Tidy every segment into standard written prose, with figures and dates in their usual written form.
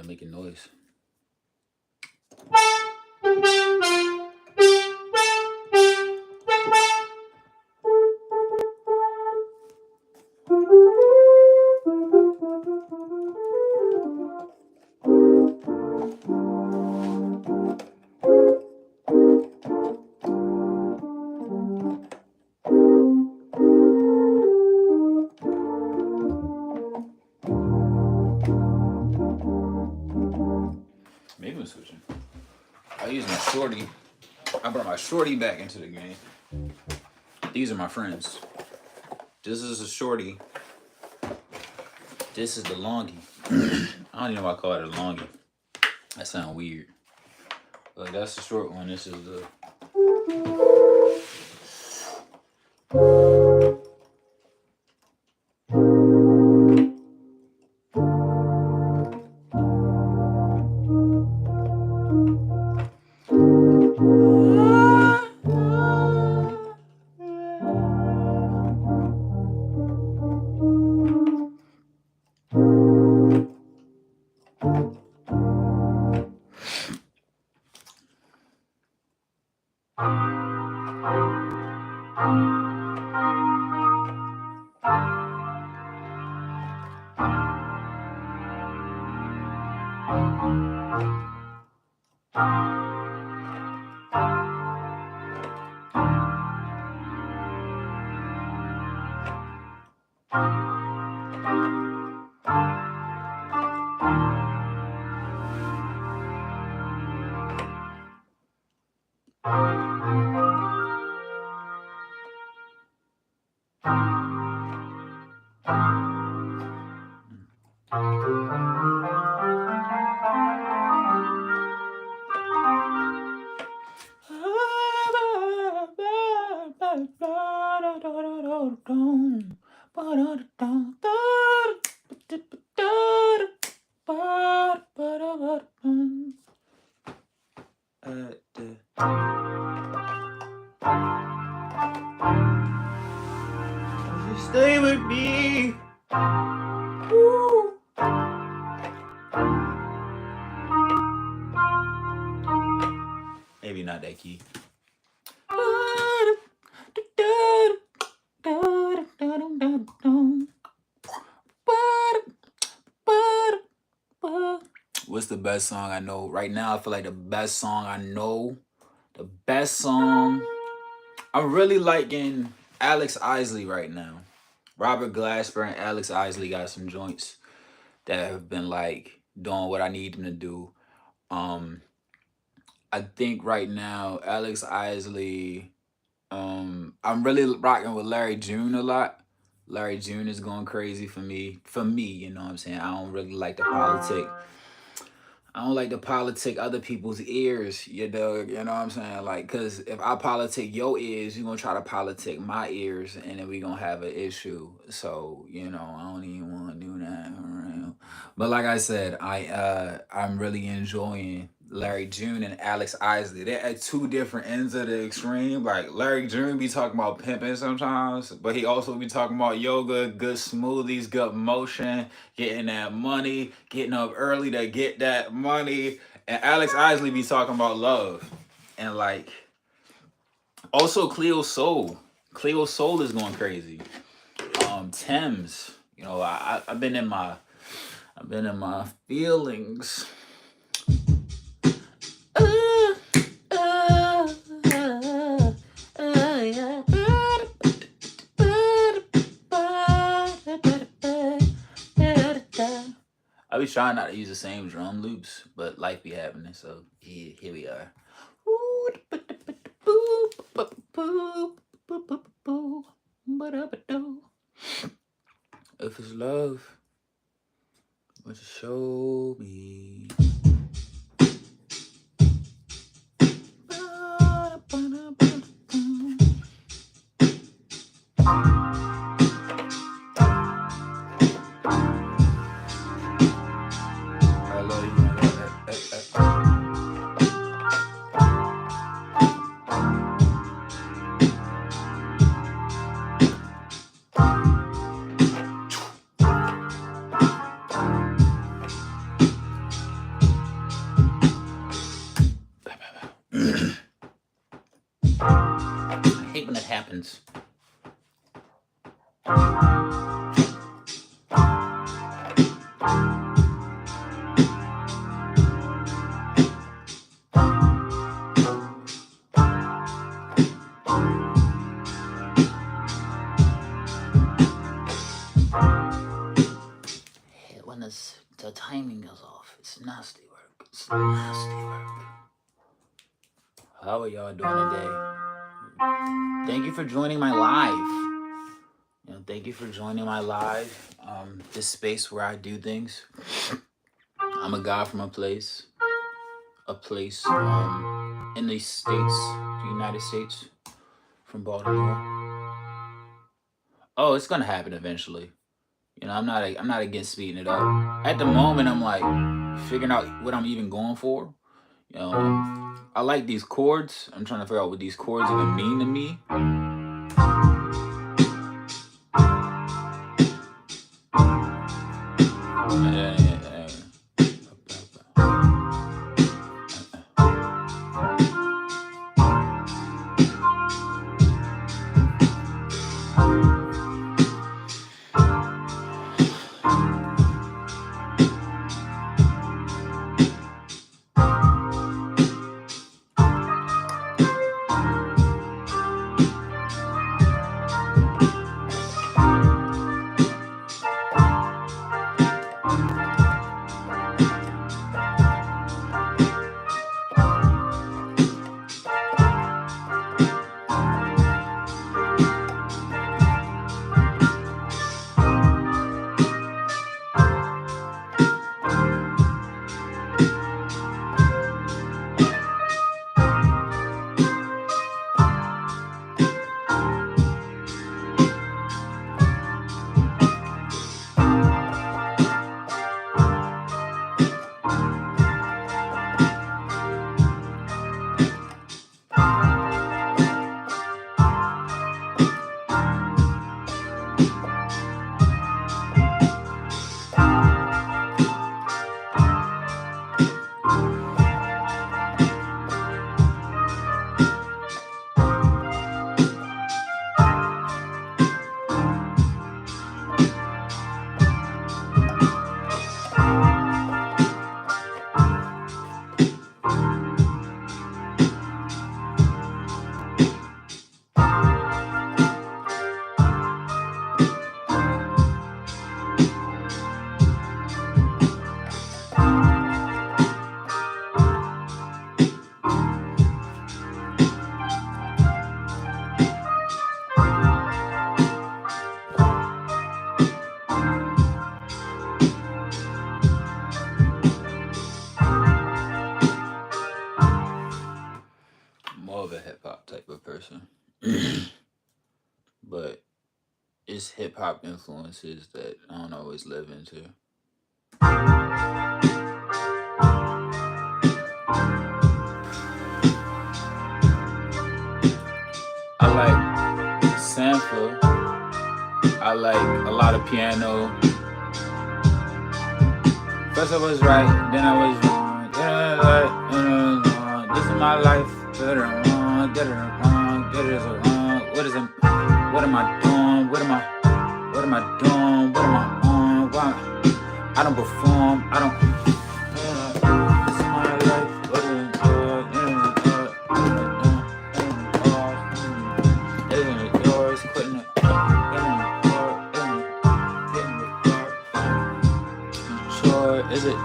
making noise. Maybe I'm switching. I use my shorty. I brought my shorty back into the game. These are my friends. This is a shorty. This is the longie. I don't even know why I call it a longie. That sounds weird. But that's the short one. This is the. Stay with me. Woo. Maybe not that key. What's the best song I know? Right now, I feel like the best song I know, the best song, I'm really liking Alex Isley right now. Robert Glasper and Alex Isley got some joints that have been like doing what I need them to do. I think right now, Alex Isley, I'm really rocking with Larry June a lot. Larry June is going crazy for me. For me, you know what I'm saying? I don't really like the politic. I don't like to politic other people's ears, you know what I'm saying? Like, cause if I politic your ears, you're gonna try to politic my ears, and then we gonna have an issue. So, I don't even want to do that. Right? But like I said, I'm really enjoying Larry June and Alex Isley. They're at two different ends of the extreme. Like Larry June be talking about pimping sometimes, but he also be talking about yoga, good smoothies, good motion, getting that money, getting up early to get that money. And Alex Isley be talking about love. And like also Cleo Soul. Cleo Soul is going crazy. Thames, I've been in my feelings. I be trying not to use the same drum loops, but life be happening, so yeah, here we are. If it's love, would you show me? When the timing goes off, it's nasty work. It's nasty work. How are y'all doing today? Thank you for joining my live. Thank you for joining my live. This space where I do things. I'm a guy from a place in the States, the United States, from Baltimore. Oh, it's gonna happen eventually. I'm not against speeding it up. At the moment, I'm like figuring out what I'm even going for. I like these chords. I'm trying to figure out what these chords even mean to me. More of a hip hop type of person, but it's hip hop influences that I don't always live into. I like sampler. I like a lot of piano. First I was right, then I was wrong. This is my life. What am I doing? What am I doing? What am I on? Why? I don't perform. I don't. This is my life. Yours, quitting it. Sure, is it?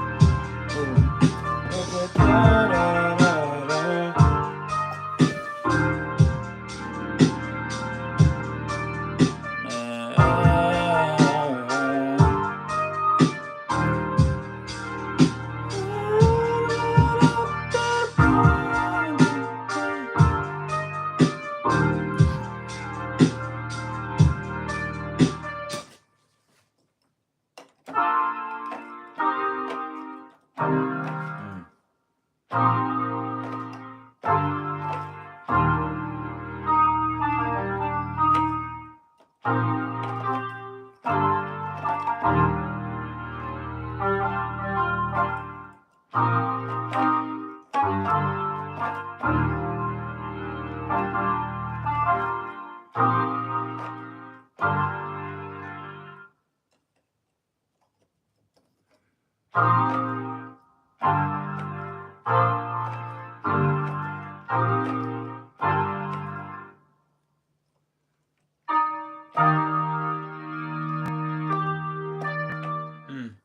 Mm,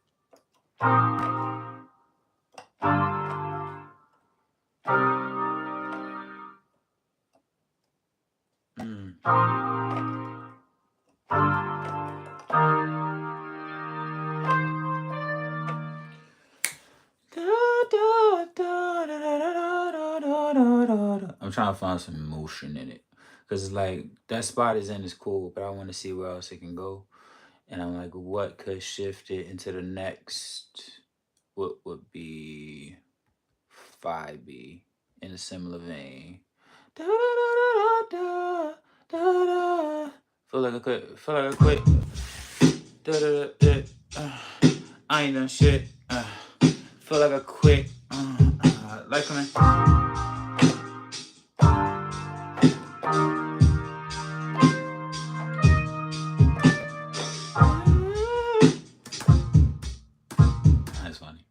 mm. I'm trying to find some emotion in it. Cause it's like that spot is in is cool, but I want to see where else it can go. And I'm like, what could shift it into the next? What would be 5B in a similar vein? Da, da, da, da, da, da. Feel like I quit. Feel like I quit. Da, da, da, da. I ain't done shit. Feel like I quit. Like when That's funny.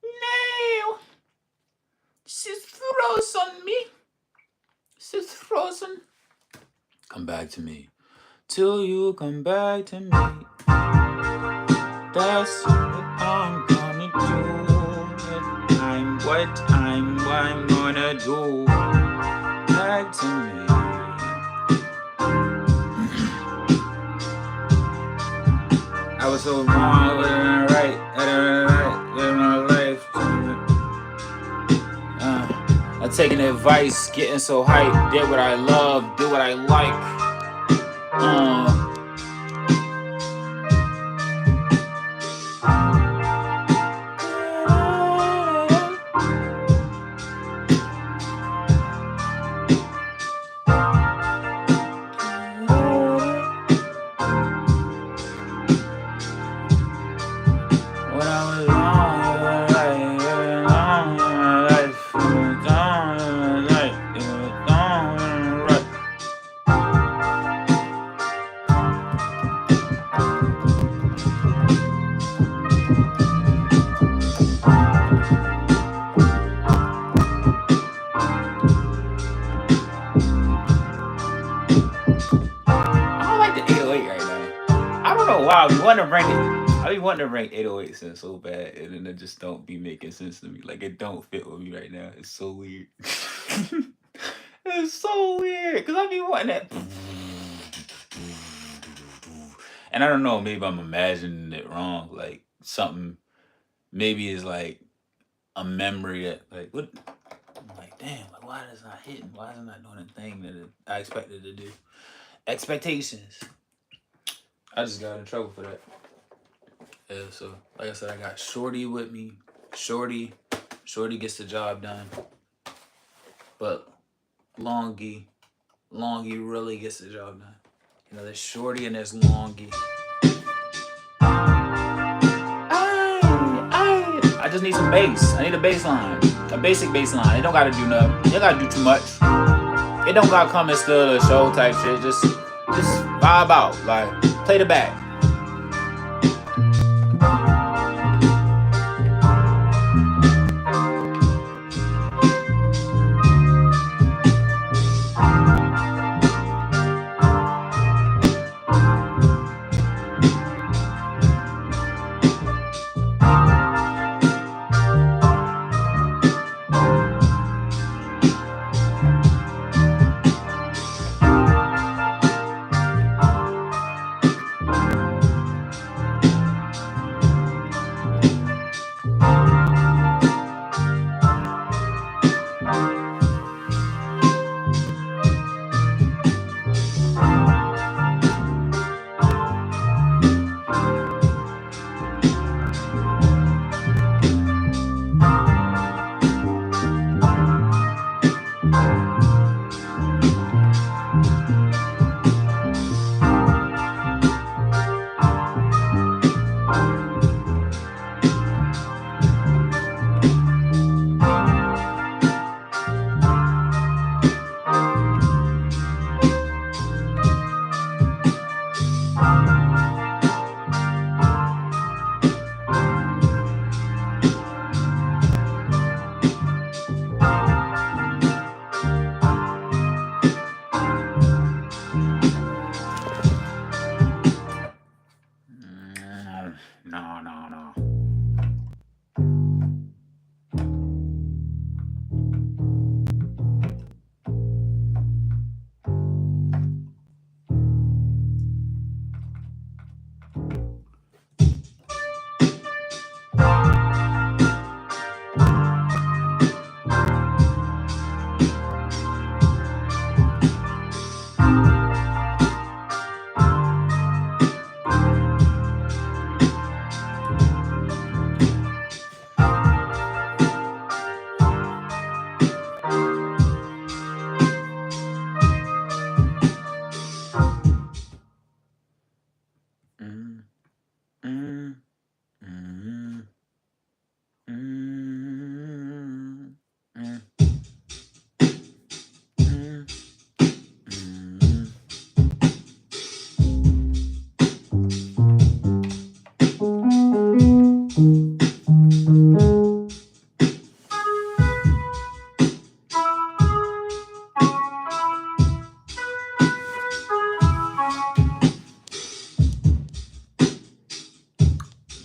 No, she's frozen me. She's frozen. Come back to me. Till you come back to me. That's what I'm gonna do. I'm gonna do. Back to me. I was so wrong, but I'm right. In my life. I'm taking advice, getting so hyped. Did what I love, do what I like. When I was wow, you want to rank it. I be wanting to rank 808 cents so bad, and then it just don't be making sense to me. Like it don't fit with me right now. It's so weird. It's so weird because I be wanting that. And I don't know, maybe I'm imagining it wrong. Like something, maybe it's like a memory that, like, what? I'm like, damn, like, why is it not hitting? Why is it not doing the thing that I expected to do? Expectations. I just got in trouble for that. Yeah, so like I said, I got Shorty with me. Shorty gets the job done. But Longy really gets the job done. You know, there's Shorty and there's Longy. I just need some bass. I need a bass line. A basic bass line. It don't gotta do nothing. It gotta do too much. It don't gotta come and still a show type shit. Just vibe out. Like, play the back. No, no, no. Mm, mm, mm, mm, mm, mm, mm.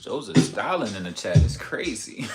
Joseph Stalin in the chat is crazy.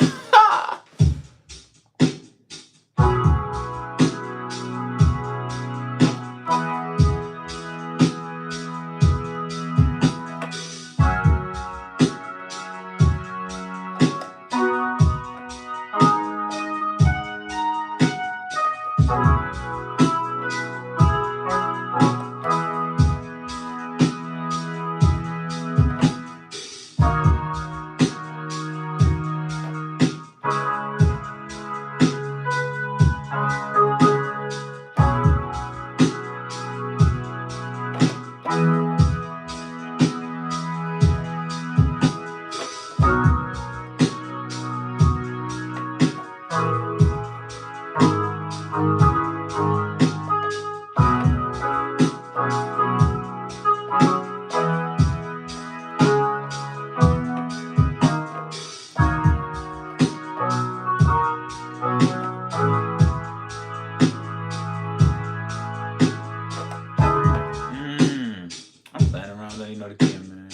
I'm playing around, letting you know the kid, man.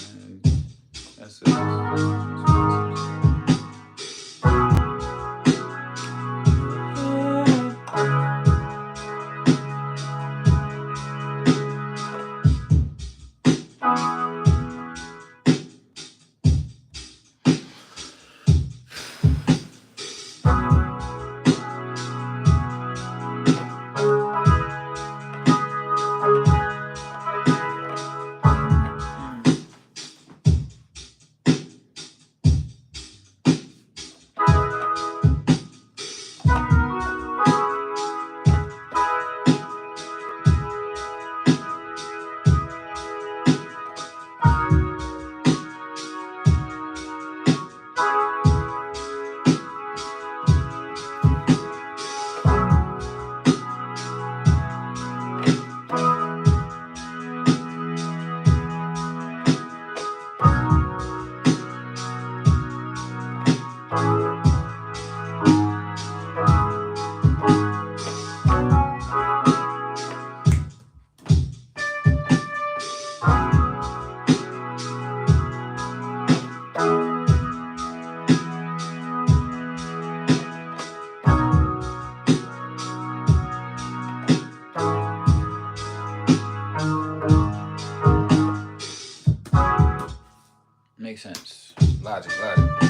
That's makes sense. Logic, logic.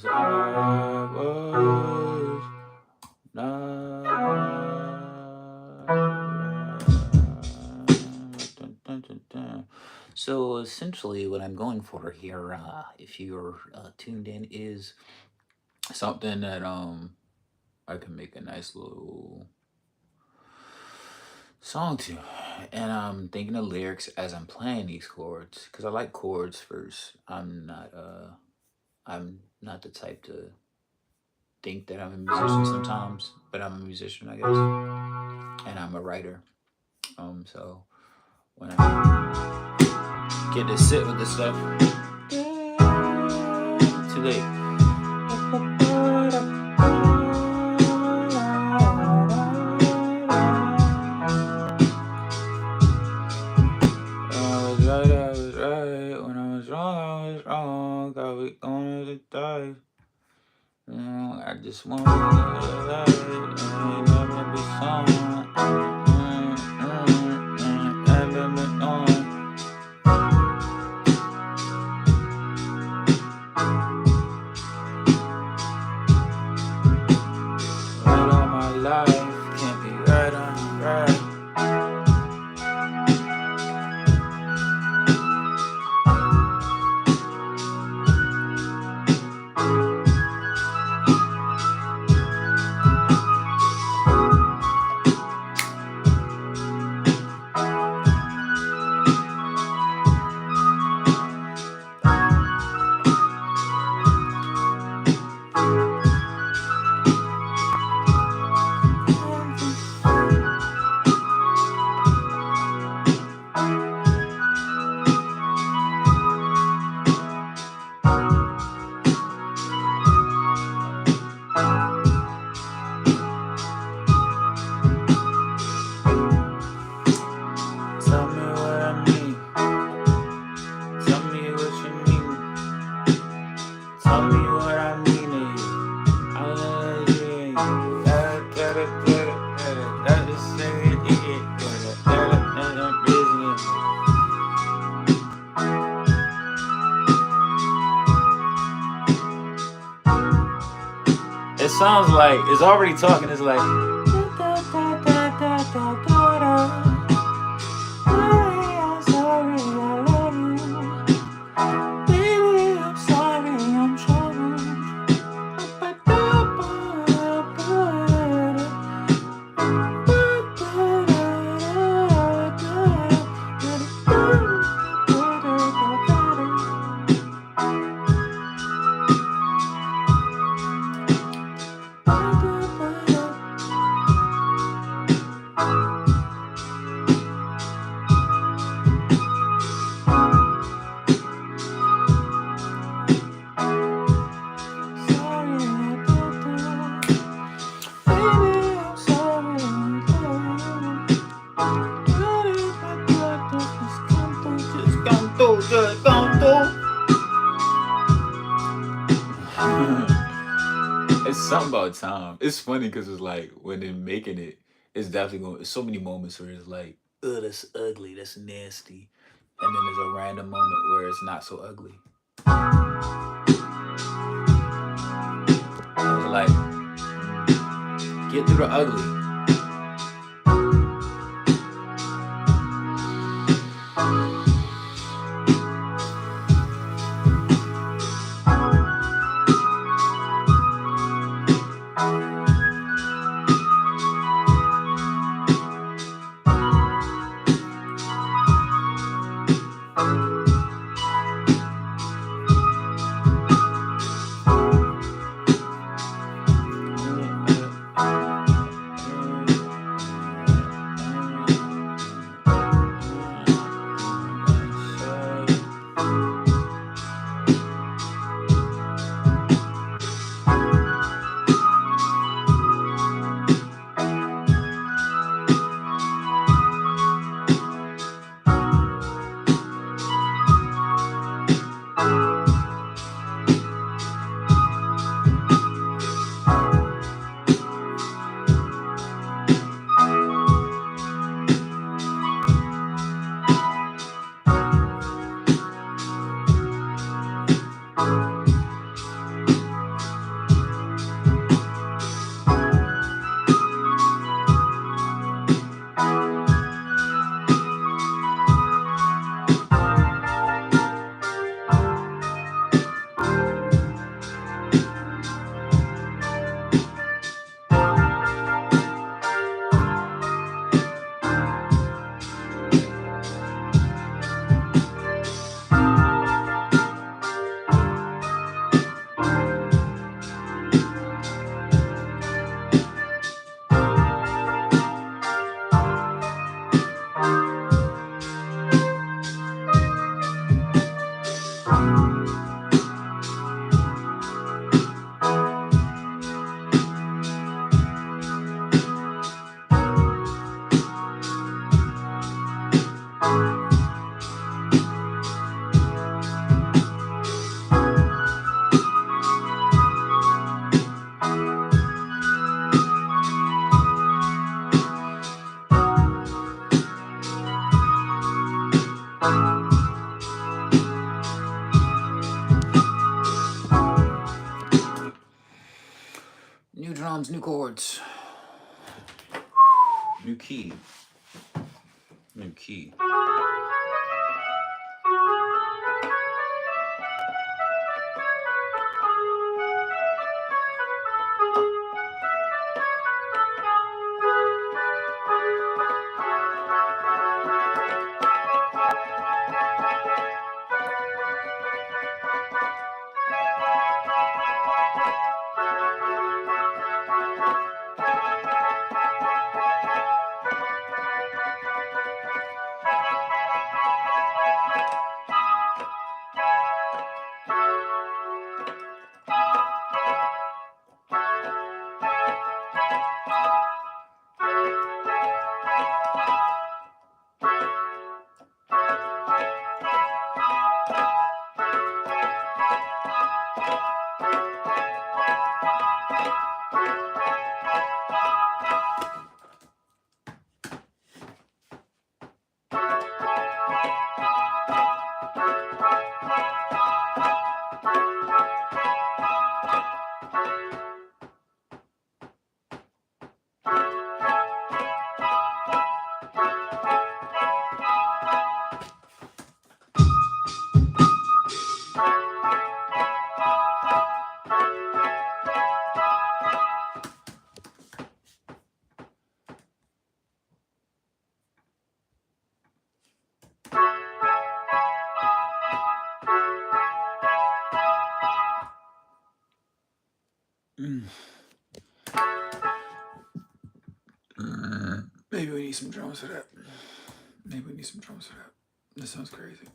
'cause I was not. So essentially, what I'm going for here, if you're tuned in, is something that I can make a nice little song to, and I'm thinking of lyrics as I'm playing these chords because I like chords first. I'm not the type to think that I'm a musician sometimes, but I'm a musician, I guess, and I'm a writer. So when I get to sit with this stuff, too late. I was right. When I was wrong, I was wrong. Got we gonna die. I just want to live and never be someone. Right all my life, can't be right on the right. Tell me what I mean. Tell me what you mean. Tell me what I mean to you. I love you. That is saying it sounds like it's already talking. It's like. It's something about time. It's funny because it's like when they're making it, it's definitely going. It's so many moments where it's like, "Oh, that's ugly. That's nasty," and then there's a random moment where it's not so ugly. It's like get through the ugly. New drums, new chords, new key, new key. Maybe we need some drums for that. Maybe we need some drums for that. That sounds crazy.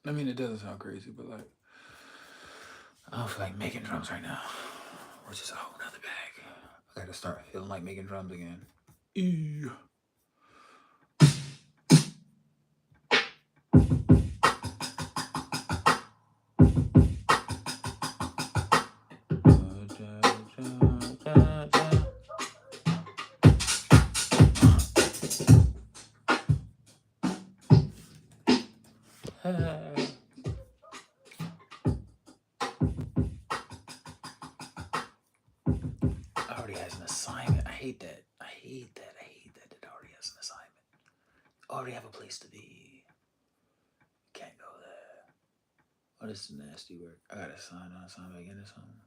I mean, it doesn't sound crazy, but like, I don't feel like making drums right now, which is a whole nother bag. I gotta start feeling like making drums again. Ew. Already has an assignment. I hate that. I hate that. I hate that it already has an assignment. Already have a place to be. Can't go there. Oh, this is nasty work. I gotta sign back into something.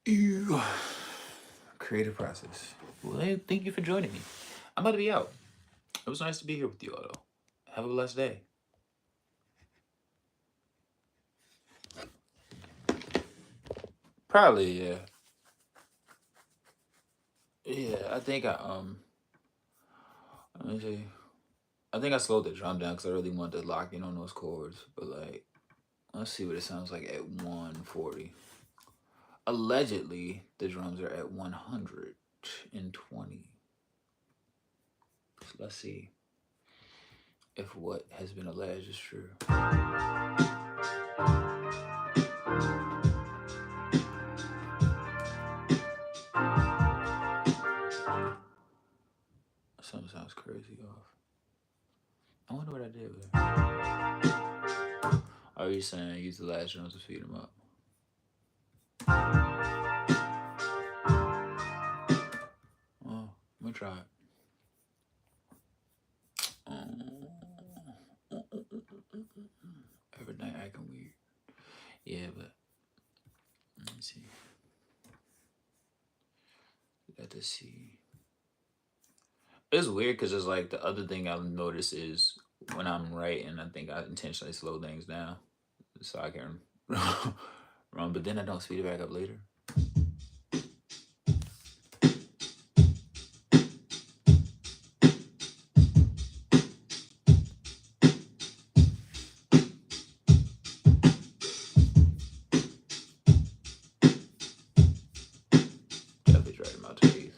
Ew. Creative process. Well, hey, thank you for joining me. I'm about to be out. It was nice to be here with you all, though. Have a blessed day. Probably, yeah. Yeah, I think let me see. I think I slowed the drum down because I really wanted to lock in on those chords. But like, let's see what it sounds like at 140. Allegedly, the drums are at 120. So let's see if what has been alleged is true. Something sounds crazy off. I wonder what I did with it. Are you saying use the last drums to speed them up? Oh, I'm gonna try it. Every night acting weird. Yeah, but let me see. We got to see. It's weird because it's like the other thing I've noticed is when I'm writing, I think I intentionally slow things down so I can run, but then I don't speed it back up later. Definitely try to mount to these.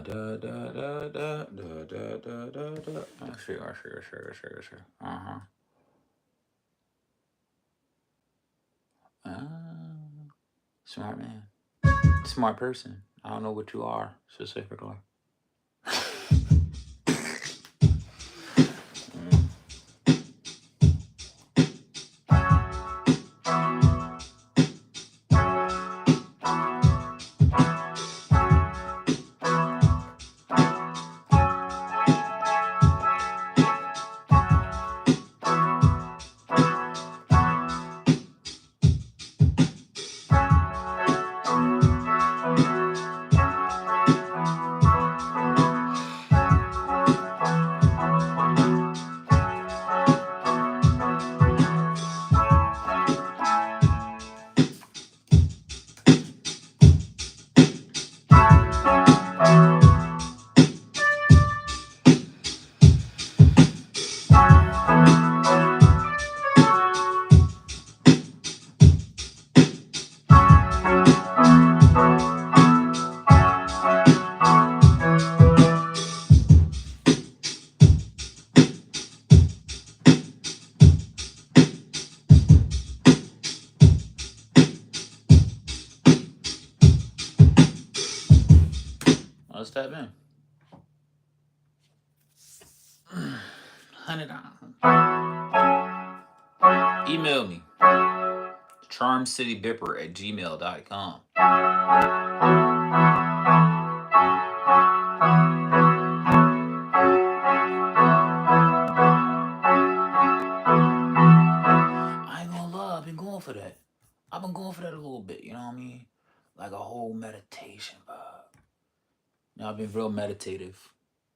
da da da da da da da da da. Sure. Uh, Smart man, smart person. I don't know what you are specifically. Let's tap in. $100. Email me. charmcitydipper@gmail.com. I ain't gonna lie, I've been going for that. I've been going for that a little bit, you know what I mean? Like a whole meditation vibe. You know, I've been real meditative.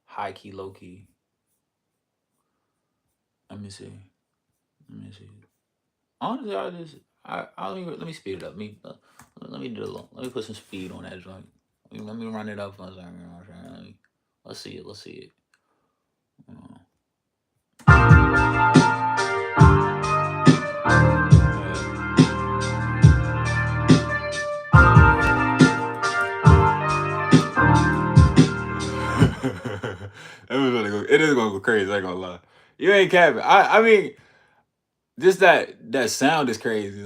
High key, low key. Let me see. Honestly, let me speed it up. Let me do a little, let me put some speed on that joint. Let me run it up for a second. You know what I'm saying? Let's see it. It is gonna go crazy. I ain't gonna lie. You ain't capping. I mean, just that sound is crazy.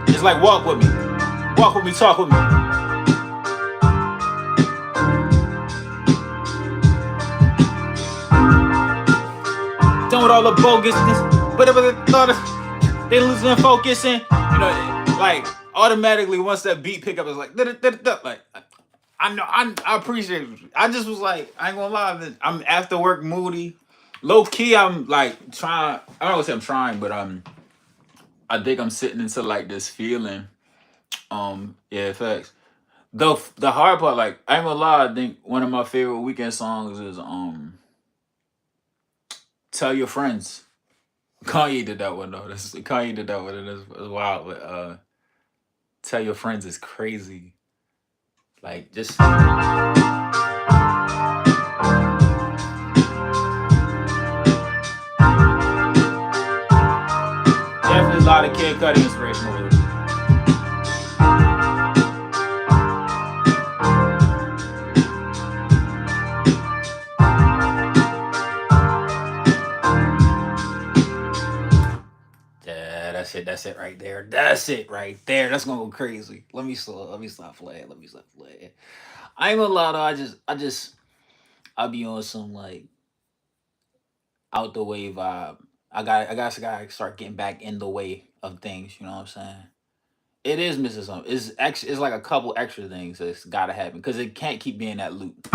It's like walk with me, talk with me. Done with all the bogusness, whatever they thought they losing focus and like automatically once that beat pick up, it's like like. I know. I appreciate it. I just was like, I ain't gonna lie. I'm after work moody, low key. I'm like trying. I don't want to say I'm trying, but I think I'm sitting into like this feeling. Yeah, facts. The hard part, like I ain't gonna lie. I think one of my favorite weekend songs is "Tell Your Friends." Kanye did that one though. Kanye did that one. And it's wild. But "Tell Your Friends" is crazy. Like just. Definitely a lot of Kid Cudi inspiration over there. Yeah, that's it right there. That's it right there. That's gonna go crazy. Let me stop playing. I ain't gonna lie though, I be on some like out the way vibe. I gotta start getting back in the way of things, you know what I'm saying? It is missing something. It's like a couple extra things that's gotta happen because it can't keep being that loop.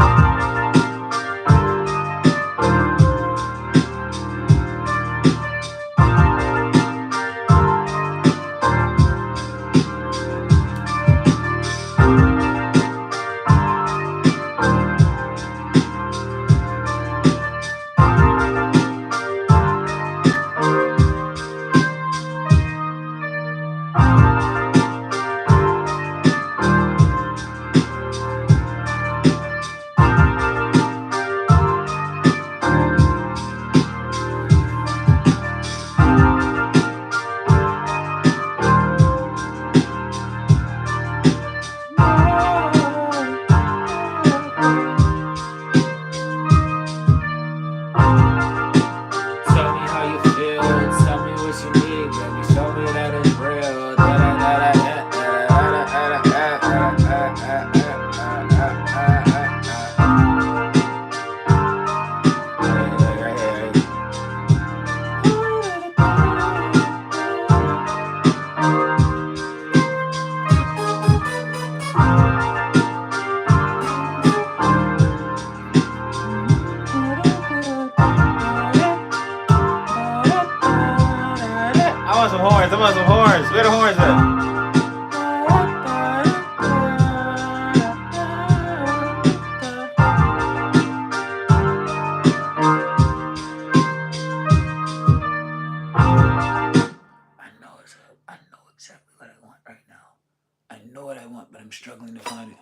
what I want, but I'm struggling to find it.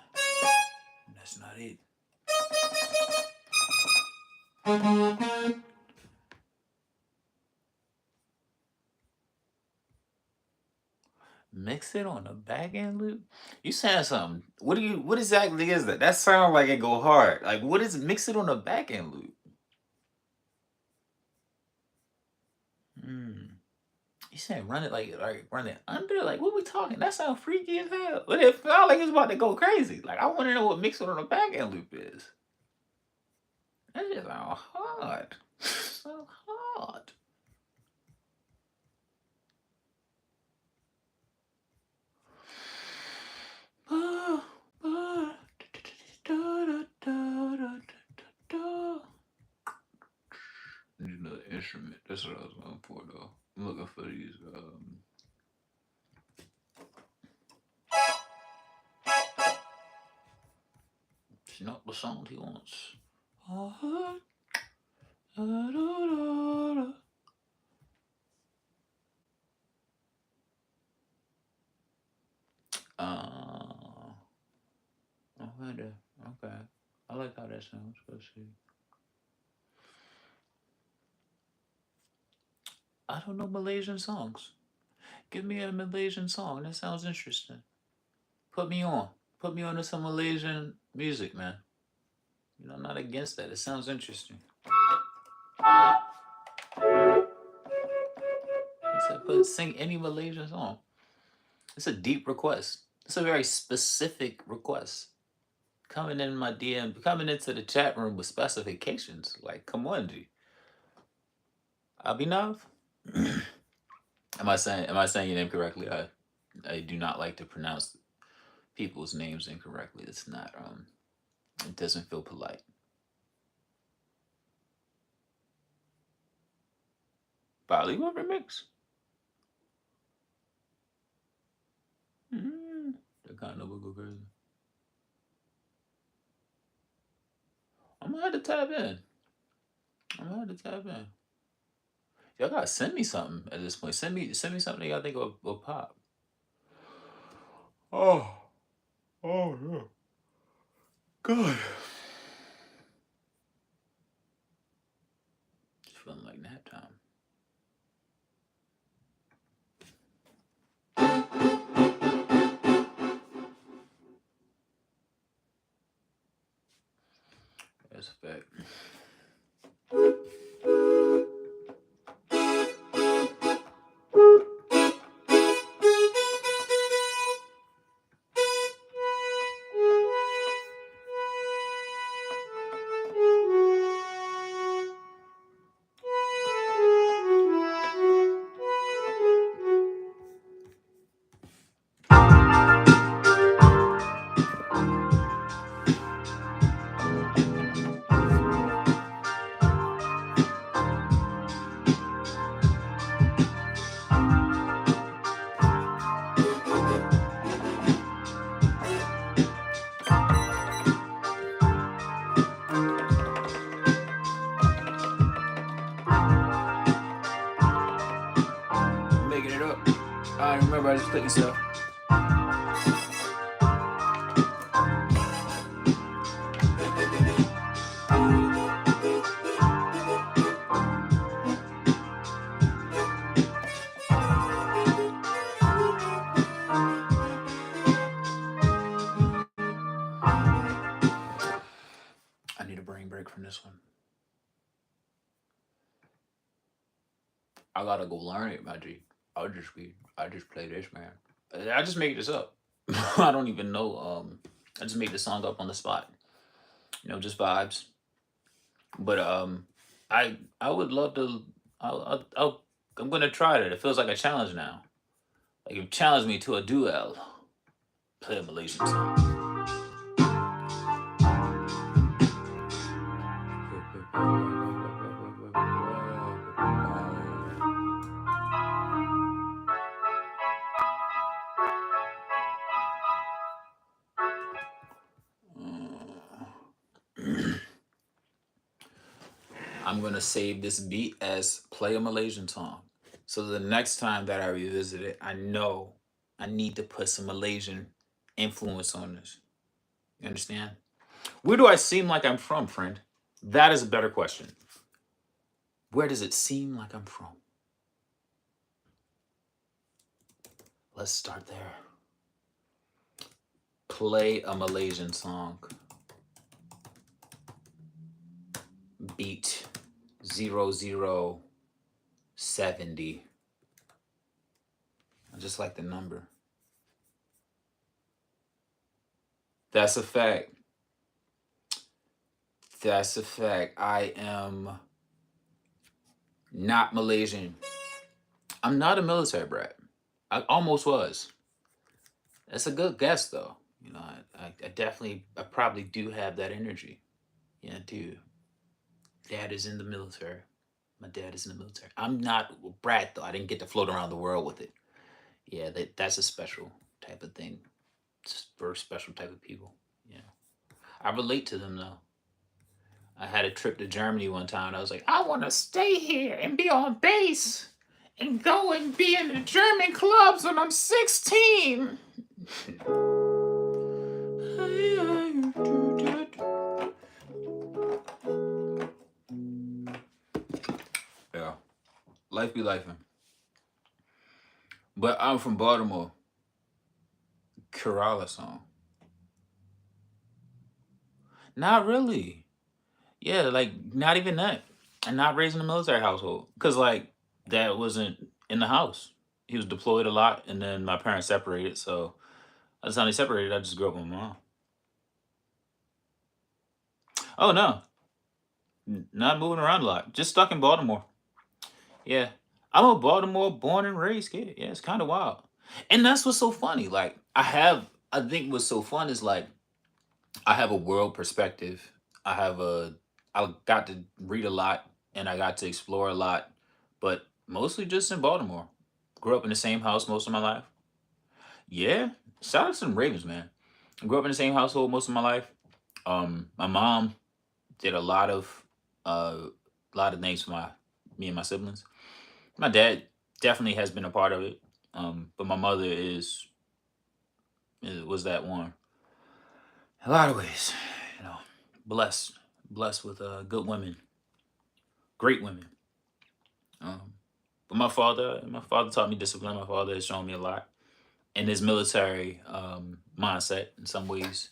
That's not it. Mix it on the back end loop. You saying something? What exactly is that? That sounds like it go hard. Like what is mix it on the back end loop? Hmm. You saying run it like run it under? Like what we talking? That sounds freaky as hell. But it felt like it's about to go crazy. Like I want to know what mix it on the back end loop is. That just sound hard. So hard. Need another instrument. That's what I was going for though. I'm looking for these it's not the sound he wants. I wonder. Okay. I like how that sounds. Let's see. I don't know Malaysian songs. Give me a Malaysian song. That sounds interesting. Put me on. Put me on to some Malaysian music, man. You know, I'm not against that. It sounds interesting. I said, sing any Malaysian song. It's a deep request. It's a very specific request. Coming in my DM, coming into the chat room with specifications. Like, come on, G. Abhinav? Am I saying your name correctly? I do not like to pronounce people's names incorrectly. It's not it doesn't feel polite. Bollywood remix? That kind of would go crazy. I'm gonna have to tap in. Y'all gotta send me something at this point. Send me something y'all think will pop. Oh. Oh yeah. Good. It's feeling like nap time. That's a fact. I'm making it up. I don't remember. I just clicked myself. I need a brain break from this one. I gotta go learn it, my G. I just play this, man. I just made this up. I don't even know. I just made the song up on the spot. You know, just vibes. But I would love to. I'm gonna try it. It feels like a challenge now. Like you challenged me to a duel. Play a Malaysian song. I'm gonna save this beat as play a Malaysian song. So the next time that I revisit it, I know I need to put some Malaysian influence on us. You understand? Where do I seem like I'm from, friend? That is a better question. Where does it seem like I'm from? Let's start there. Play a Malaysian song. Beat 0070. I just like the number. That's a fact. That's a fact. I am not Malaysian. I'm not a military brat. I almost was. That's a good guess, though. You know, I probably do have that energy. Yeah, I do. Dad is in the military. My dad is in the military. I'm not a brat, though. I didn't get to float around the world with it. Yeah, that's a special type of thing. It's for special type of people. Yeah. I relate to them, though. I had a trip to Germany one time, and I was like, I want to stay here and be on base and go and be in the German clubs when I'm 16. Yeah. Life be lifing. But I'm from Baltimore. Kerala song. Not really. Yeah, like not even that. And not raised in a military household. Cause like dad wasn't in the house. He was deployed a lot and then my parents separated, so by the time they separated, I just grew up with my mom. Oh no. Not moving around a lot. Just stuck in Baltimore. Yeah. I'm a Baltimore born and raised kid. Yeah, it's kind of wild. And that's what's so funny. Like I think what's so fun is like I have a world perspective. I got to read a lot and I got to explore a lot, but mostly just in Baltimore. Grew up in the same house most of my life. Yeah, shout out to the Ravens, man. I grew up in the same household most of my life. My mom did a lot of things for my me and my siblings. My dad definitely has been a part of it, but my mother was that one. A lot of ways, you know, blessed, blessed with good women, great women. Um, but my father taught me discipline. My father has shown me a lot, and his military mindset, in some ways,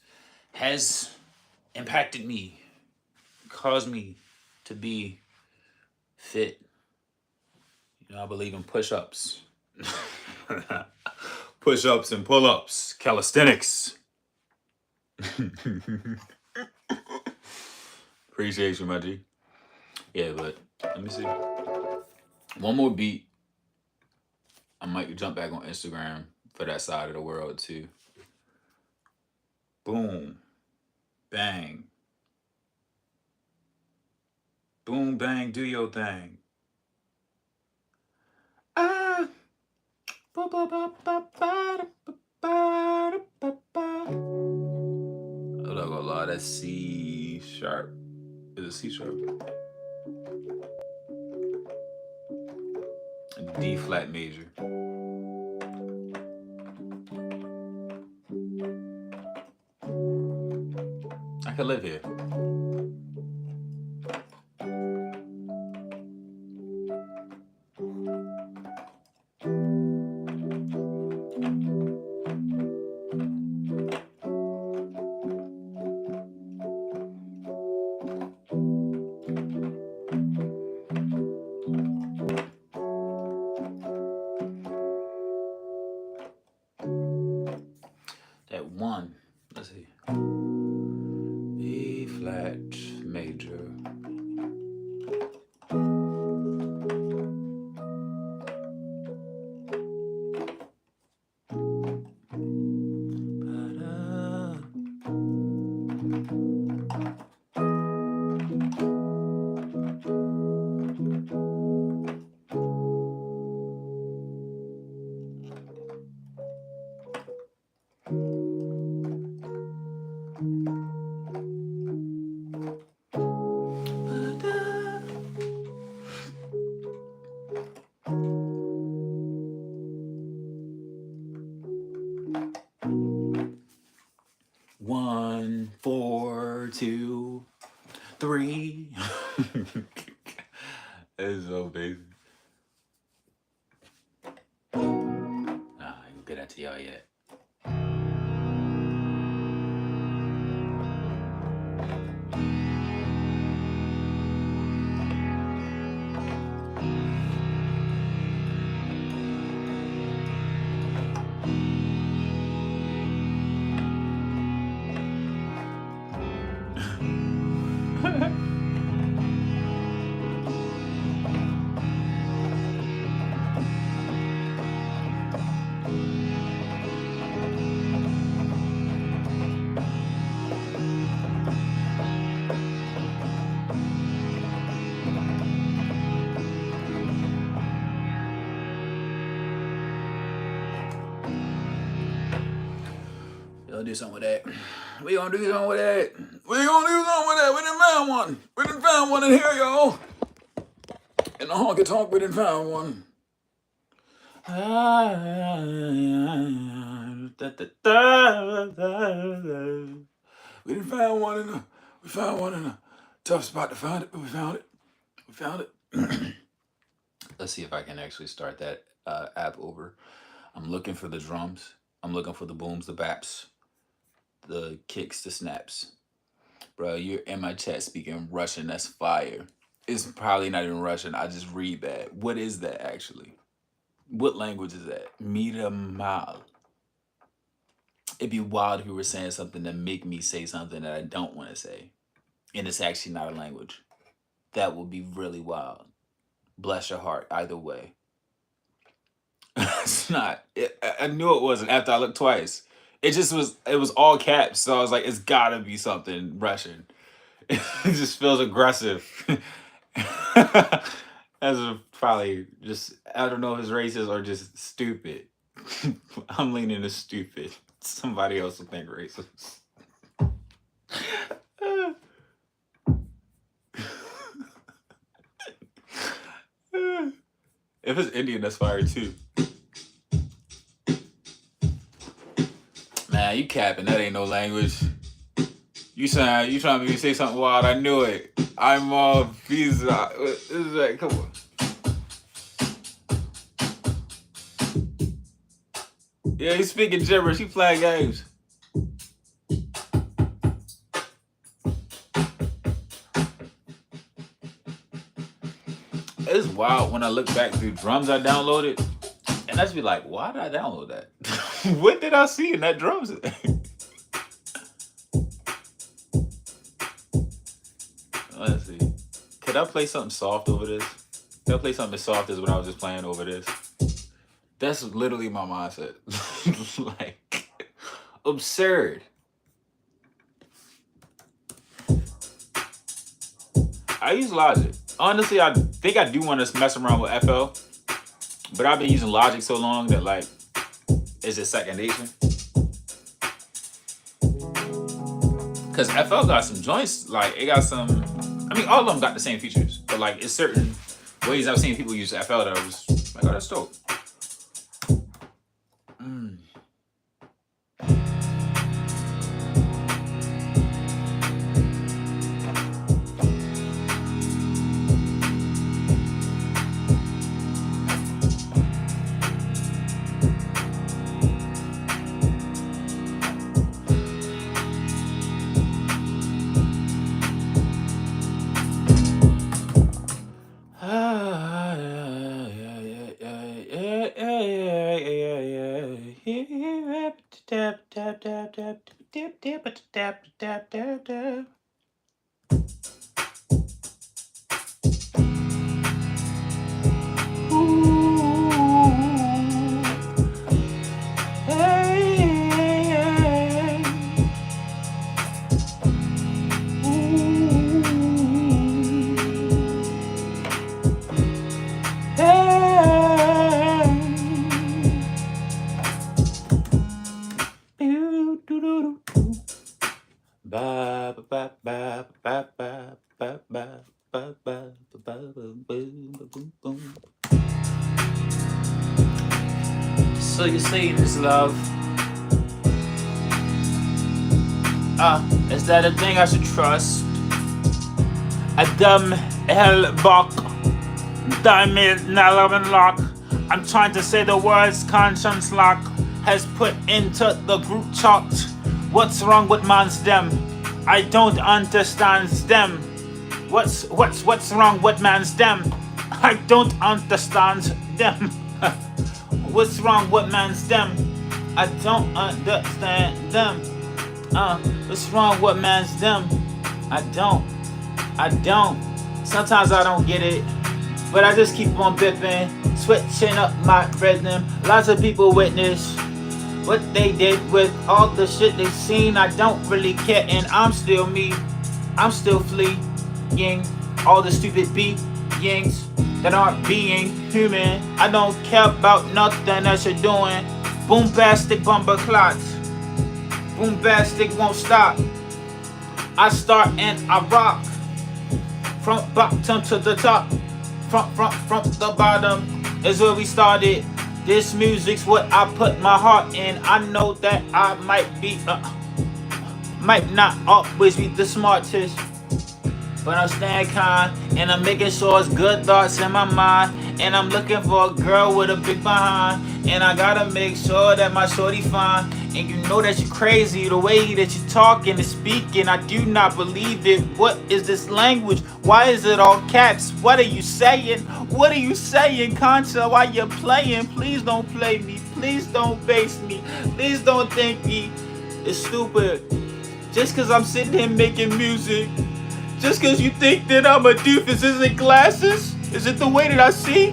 has impacted me, caused me to be fit. You know, I believe in push-ups, push-ups and pull-ups, calisthenics. Appreciate you, my G. Yeah, but let me see. One more beat. I might jump back on Instagram for that side of the world too. Boom, bang, boom, bang, do your thing. Ah, ba ba ba ba ba ba ba ba ba. Hold up, a lot. That's C sharp. Is it C sharp? D flat major. I could live here. That one. Let's see. B flat major. Ba-da. 2, 3. It's so basic. Nah, I ain't gonna get that to y'all yet. Y'all do something with that. We gonna do something with that. We gonna do something with that. We done found one. We done found one in here, y'all. In the honky tonk, we done found one. We done found one in a. We found one in a tough spot to find it, but we found it. We found it. Let's see if I can actually start that app over. I'm looking for the drums. I'm looking for the booms, the baps, the kicks, the snaps. Bro, you're in my chat speaking Russian. That's fire. It's probably not even Russian. I just read that. What is that actually? What language is that? Miramal. It'd be wild if you were saying something that make me say something that I don't want to say. And it's actually not a language. That would be really wild. Bless your heart, either way. It's not. I knew it wasn't after I looked twice. It just was, it was all caps. So I was like, it's gotta be something Russian. It just feels aggressive. As a probably just, I don't know if it's racist or just stupid. I'm leaning to stupid. Somebody else will think racist. If it's Indian, that's fire too. Man, you capping. That ain't no language. You trying to make me say something wild. I knew it. I'm all visa. This is like, come on. Yeah, he's speaking gibberish. He playing games. It's wild when I look back through drums I downloaded, and I just be like, why did I download that? What did I see in that drums? Let's see. Could I play something soft over this? Could I play something as soft as what I was just playing over this? That's literally my mindset. Like, absurd. I use Logic. Honestly, I think I do want to mess around with FL, but I've been using Logic so long that, like, it's just second nature. Because FL got some joints, like, it got some, I mean, all of them got the same features, but, like, it's certain ways I've seen people use FL that I was like, oh, that's dope. So you say this love. Is that a thing I should trust? Adam Hellbach, Diamond Nalaman Lock. I'm trying to say the words conscience lock has put into the group chat. What's wrong with man's them? I don't understand them. What's wrong with man's them? I don't understand them. What's wrong with man's them? I don't understand them. What's wrong with man's them? I don't. Sometimes I don't get it, but I just keep on bipping, switching up my rhythm. Lots of people witness what they did with all the shit they seen. I don't really care, and I'm still me. I'm still fleeing all the stupid beings that aren't being human. I don't care about nothing that you're doing. Boombastic bumper clots. Boombastic won't stop. I start and I rock. From bottom to the top. From the bottom is where we started. This music's what I put my heart in. I know that I might not always be the smartest, but I'm staying kind, and I'm making sure it's good thoughts in my mind. And I'm looking for a girl with a big behind, and I gotta make sure that my shorty fine. And you know that you crazy, the way that you talking and speaking, I do not believe it. What is this language? Why is it all caps? What are you saying? What are you saying, Concha? Why you playing? Please don't play me. Please don't base me. Please don't think me is stupid. Just cause I'm sitting here making music. Just cause you think that I'm a doofus. Is it glasses? Is it the way that I see?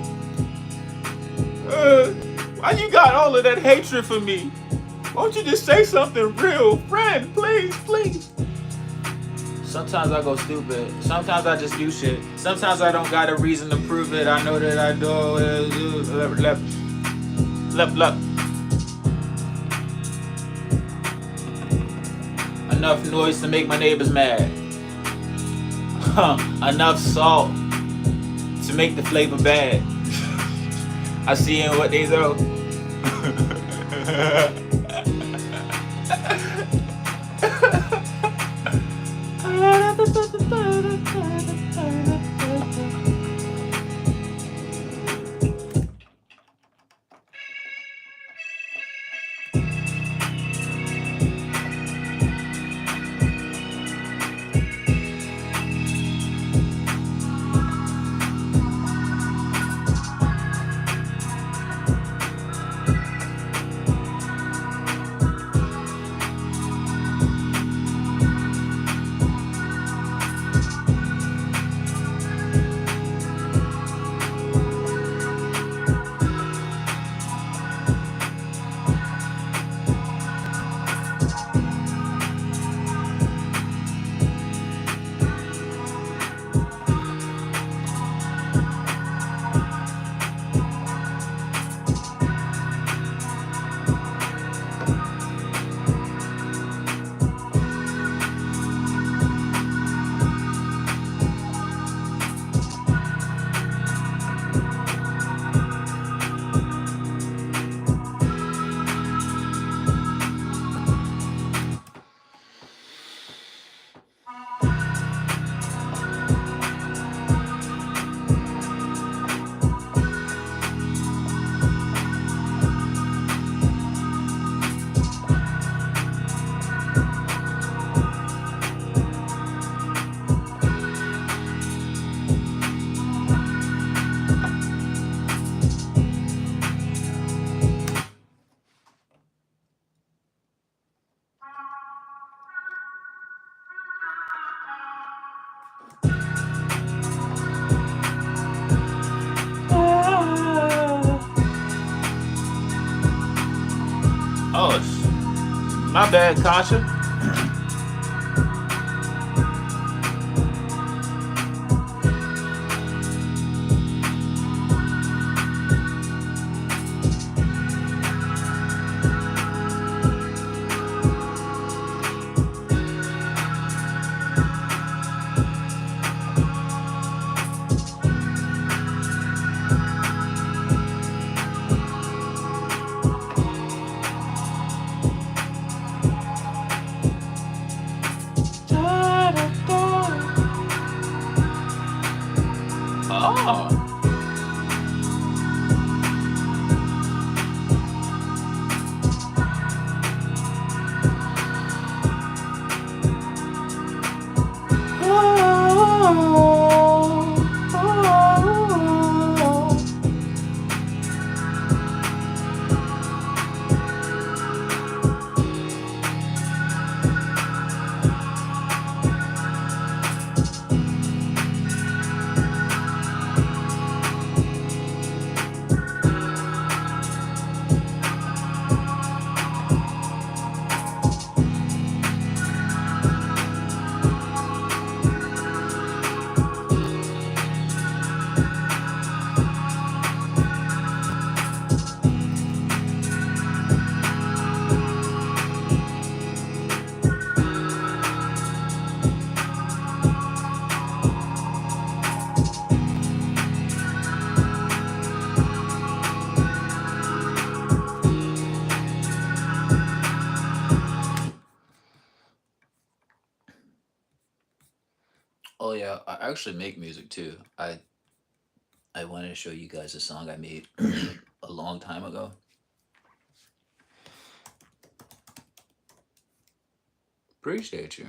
Why you got all of that hatred for me? Won't you just say something real? Friend, please. Sometimes I go stupid. Sometimes I just do shit. Sometimes I don't got a reason to prove it. I know that I do. Lep. Enough noise to make my neighbors mad. Enough salt to make the flavor bad. I see in what they throw. Oh, my bad, Kasha. Oh yeah, I actually make music too. I wanted to show you guys a song I made a long time ago. Appreciate you.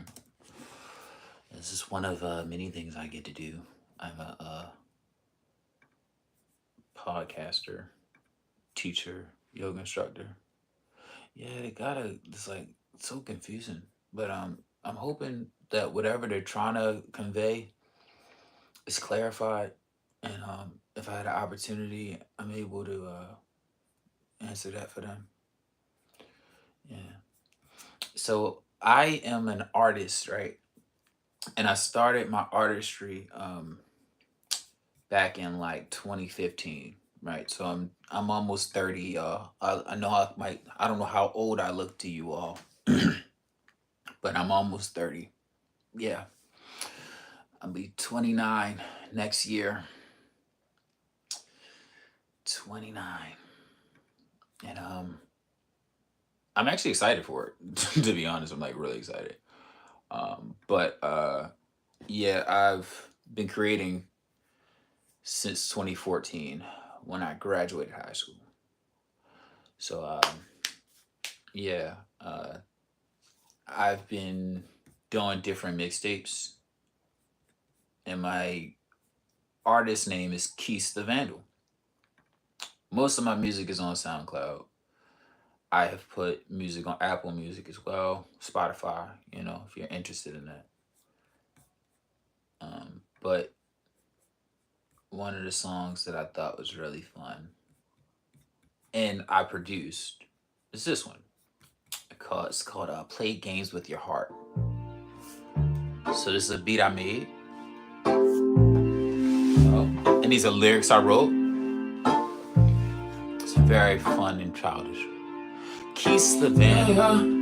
This is one of many things I get to do. I'm a podcaster, teacher, yoga instructor. Yeah, they gotta. It's like so confusing, but I'm hoping that whatever they're trying to convey is clarified, and if I had an opportunity, I'm able to answer that for them. Yeah. So I am an artist, right? And I started my artistry back in like 2015, right? So I'm almost 30, y'all. I know I don't know how old I look to you all, but I'm almost 30. Yeah, I'll be 29 next year. 29. And I'm actually excited for it. To be honest, I'm like really excited. But yeah, I've been creating since 2014 when I graduated high school. So yeah, I've been doing different mixtapes, and my artist name is Keith the Vandal. Most of my music is on SoundCloud. I have put music on Apple Music as well, Spotify, if you're interested in that. But one of the songs that I thought was really fun and I produced is this one. It's called Play Games with Your Heart. So this is a beat I made. And these are lyrics I wrote. It's very fun and childish. Keith the Vandal.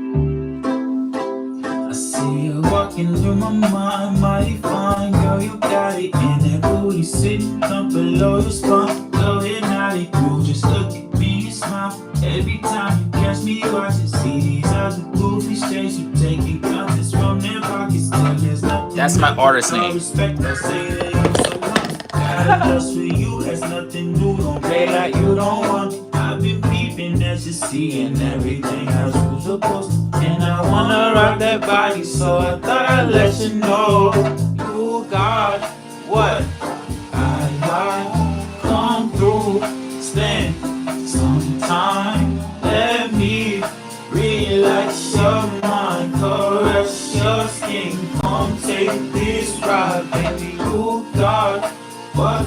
I see you walking through my mind, mighty fine, girl, you got it. And that booty sitting up below your spine, go hypnotic, you just look at me and smile. Every time you catch me watching, see these other goofy shades, you take it confidence from their pockets. There's nothing. That's my artist name. Respect, I say that you so hot. Got a lust for you, has nothing new. Don't play like you don't want me. I've been peeping as you see and everything else you supposed to. And I wanna rock that body, so I thought I'd let you know. You got what I like. Come through, spend some time. Let me relax your mind, caress your skin. Come take this ride, baby. You got what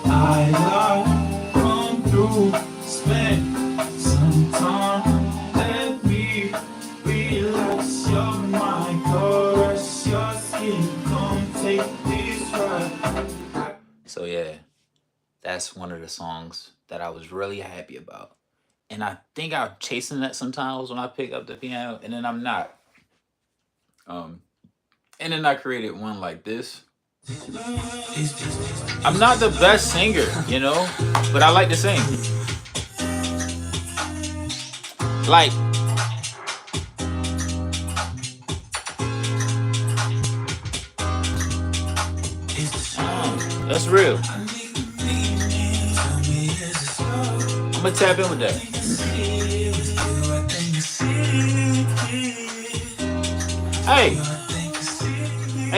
I like. Come through, spend some time. Let me relax your mind, caress your skin. Come take this ride. So yeah, that's one of the songs that I was really happy about. And I think I'm chasing that sometimes when I pick up the piano, and then I'm not. Um, and then I created one like this. I'm not the best singer, but I like to sing. Like, that's real. I'm gonna tap in with that. Hey,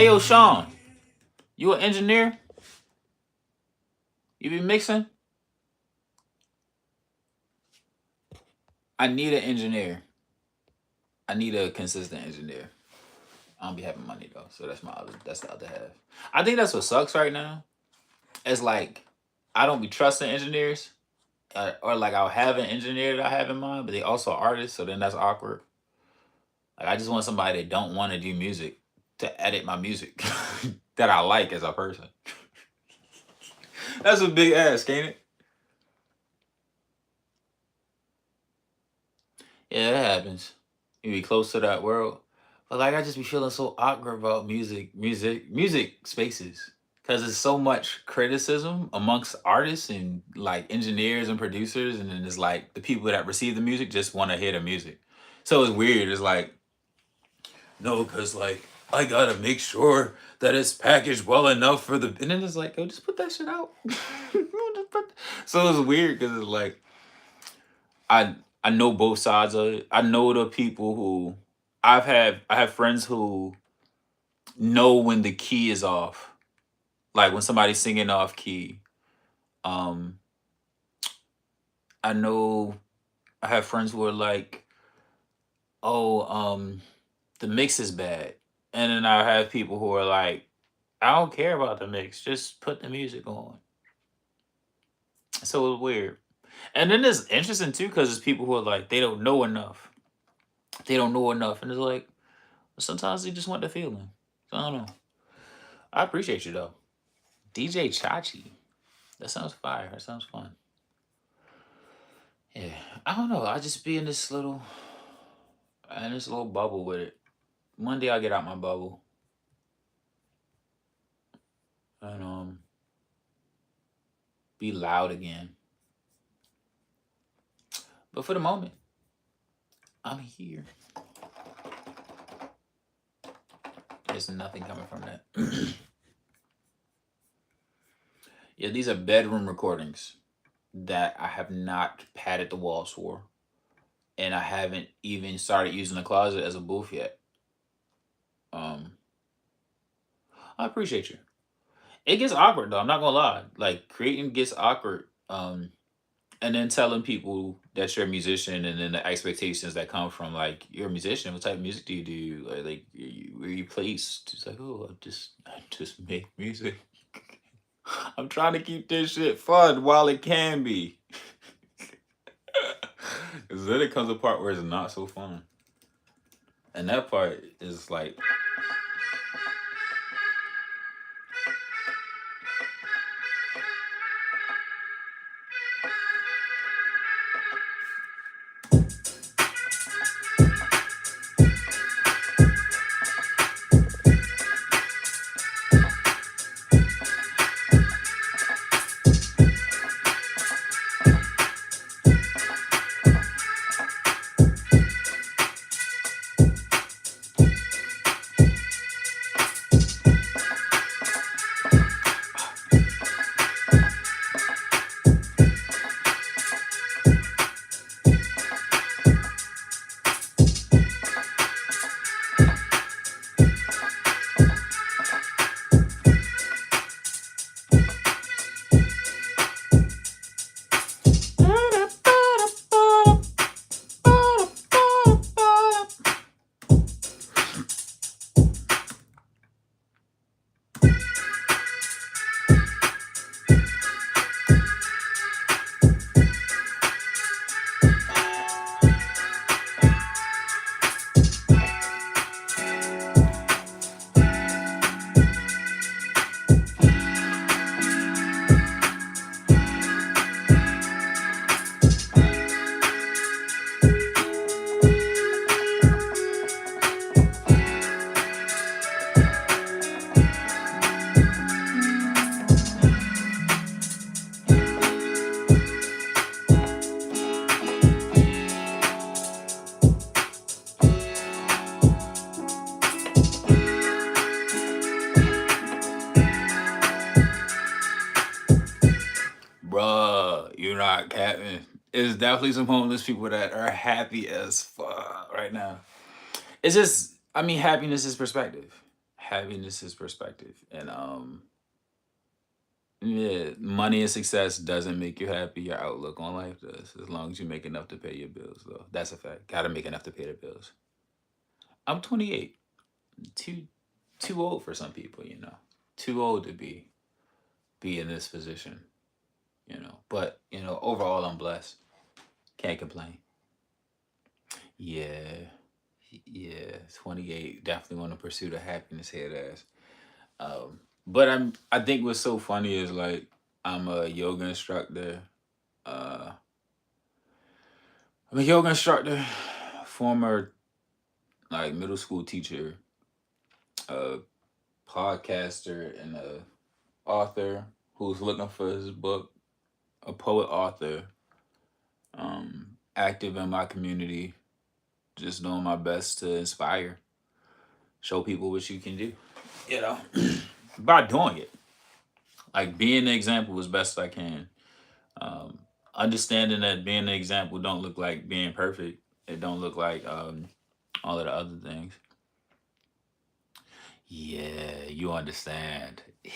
yo, Sean, you an engineer? You be mixing? I need an engineer. I need a consistent engineer. I don't be having money though, so that's the other half. I think that's what sucks right now. It's like I don't be trusting engineers, or like I'll have an engineer that I have in mind, but they also artists, so then that's awkward. Like I just want somebody that don't want to do music to edit my music that I like as a person. That's a big ask, ain't it? Yeah, that happens. You be close to that world. But like I just be feeling so awkward about music spaces. Cause there's so much criticism amongst artists and like engineers and producers, and then it's like the people that receive the music just want to hear the music. So it's weird. It's like, no, cause like I gotta make sure that it's packaged well enough for the. And then it's like, yo, just put that shit out. So it's weird because it's like I I know both sides of it. I know the people who I have friends who know when the key is off, like when somebody's singing off key. Um, I know I have friends who are like, oh, the mix is bad, and then I have people who are like, I don't care about the mix, just put the music on. So it's weird. And then it's interesting too because it's people who are like they don't know enough. They don't know enough, and it's like sometimes they just want the feeling. So I don't know. I appreciate you though, DJ Chachi. That sounds fire. That sounds fun. Yeah, I don't know. I just be in this little bubble with it. One day I'll get out my bubble and be loud again. But for the moment, I'm here. There's nothing coming from that. Yeah, these are bedroom recordings that I have not padded the walls for, and I haven't even started using the closet as a booth yet. Um, I appreciate you. It gets awkward though. I'm not gonna lie. Like creating gets awkward. And then telling people that you're a musician, and then the expectations that come from like you're a musician. What type of music do you do? Where you placed? It's like, oh, I just make music. I'm trying to keep this shit fun while it can be. Because then it comes a part where it's not so fun. And that part is like, bruh, you're not capping. It's definitely some homeless people that are happy as fuck right now. It's just, I mean, happiness is perspective. Happiness is perspective, and yeah, money and success doesn't make you happy. Your outlook on life does, as long as you make enough to pay your bills. Though that's a fact. Got to make enough to pay the bills. I'm 28. Too too old for some people, you know. Too old to be in this position, you know. But you know, overall, I'm blessed. Can't complain. Yeah, yeah. 28. Definitely want to pursue the happiness head ass. But I think what's so funny is like I'm a yoga instructor. Uh, I'm a yoga instructor, former like middle school teacher, a podcaster, and a author who's looking for his book, a poet author, active in my community, just doing my best to inspire, show people what you can do, you know, by doing it. Like being the example as best I can. Um, Understanding that being the example don't look like being perfect. It don't look like all of the other things. Yeah, you understand. You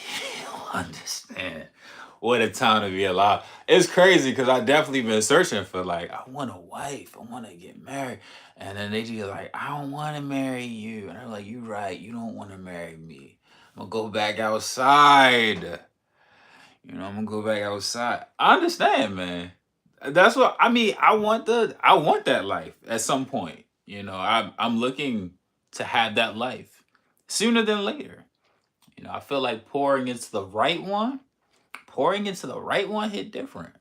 understand. What a time to be alive. It's crazy because I definitely been searching for like, I want a wife. I want to get married. And then they just like, I don't want to marry you. And I'm like, you right. You don't want to marry me. I'm gonna go back outside. I'm gonna go back outside. I understand, man. That's what I mean. I want that life at some point. I'm looking to have that life sooner than later. I feel like pouring into the right one hit different.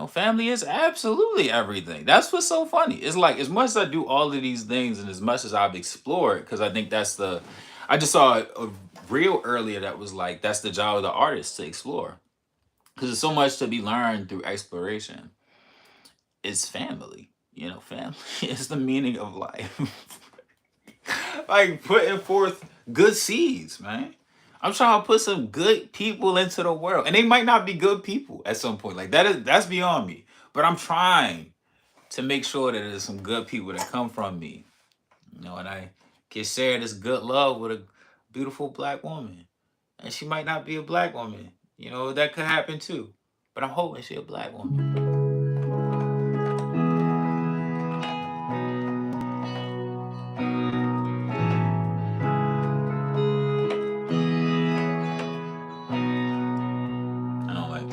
Family is absolutely everything. That's what's so funny. It's like as much as I do all of these things and as much as I've explored, because I think I just saw a reel earlier that was like, that's the job of the artist to explore. Because there's so much to be learned through exploration. It's family. Family is the meaning of life. Like putting forth good seeds, man. I'm trying to put some good people into the world. And they might not be good people at some point. Like that's beyond me. But I'm trying to make sure that there's some good people that come from me. And I can share this good love with a beautiful black woman. And she might not be a black woman. That could happen too. But I'm hoping she a black woman. I don't like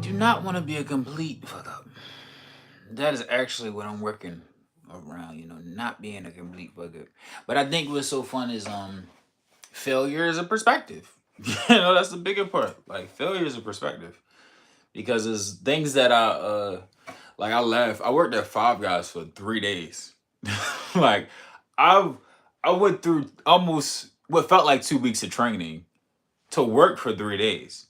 do not want to be a complete fuck up. That is actually what I'm working around, not being a complete fuck up. But I think what's so fun is failure is a perspective. That's the bigger part. Like failure is a perspective. Because there's things that like I worked at Five Guys for 3 days. Like I I went through almost what felt like 2 weeks of training to work for 3 days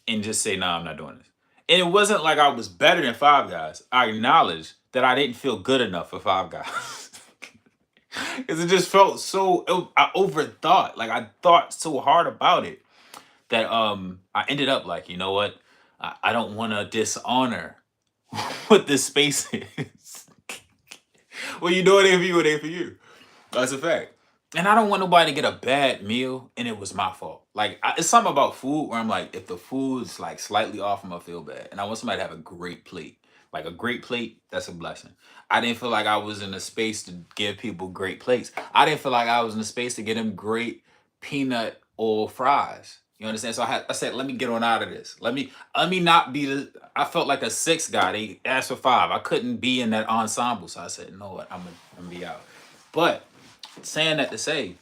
and just say, nah, I'm not doing this. And it wasn't like I was better than Five Guys. I acknowledged that I didn't feel good enough for Five Guys. Because it just felt I overthought. Like I thought so hard about it that I ended up like, you know what? I don't want to dishonor what this space is. Well, you know it ain't for you, it ain't for you. That's a fact. And I don't want nobody to get a bad meal and it was my fault. Like it's something about food where I'm like, if the food's like slightly off, I'm gonna feel bad. And I want somebody to have a great plate. Like a great plate, that's a blessing. I didn't feel like I was in a space to give people great plates. I didn't feel like I was in a space to get them great peanut oil fries. You understand? So I said, let me get on out of this. Let me not be I felt like a six guy. They asked for five. I couldn't be in that ensemble. So I said, you know what, I'm gonna be out. But saying that to say,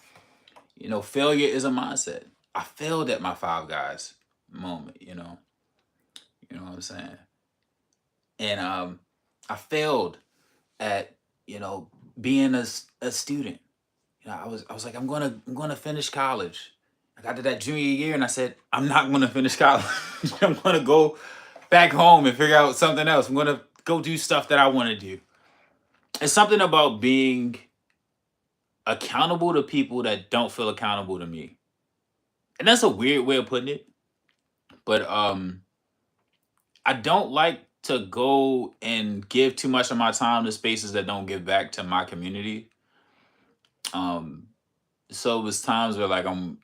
failure is a mindset. I failed at my Five Guys moment. You know what I'm saying. And I failed at, you know, being a student. You know, I was like, I'm gonna finish college. I got to that junior year and I said, I'm not gonna finish college. I'm gonna go back home and figure out something else. I'm gonna go do stuff that I want to do. It's something about being accountable to people that don't feel accountable to me. And that's a weird way of putting it, but I don't like to go and give too much of my time to spaces that don't give back to my community. Um, so it was times where like I'm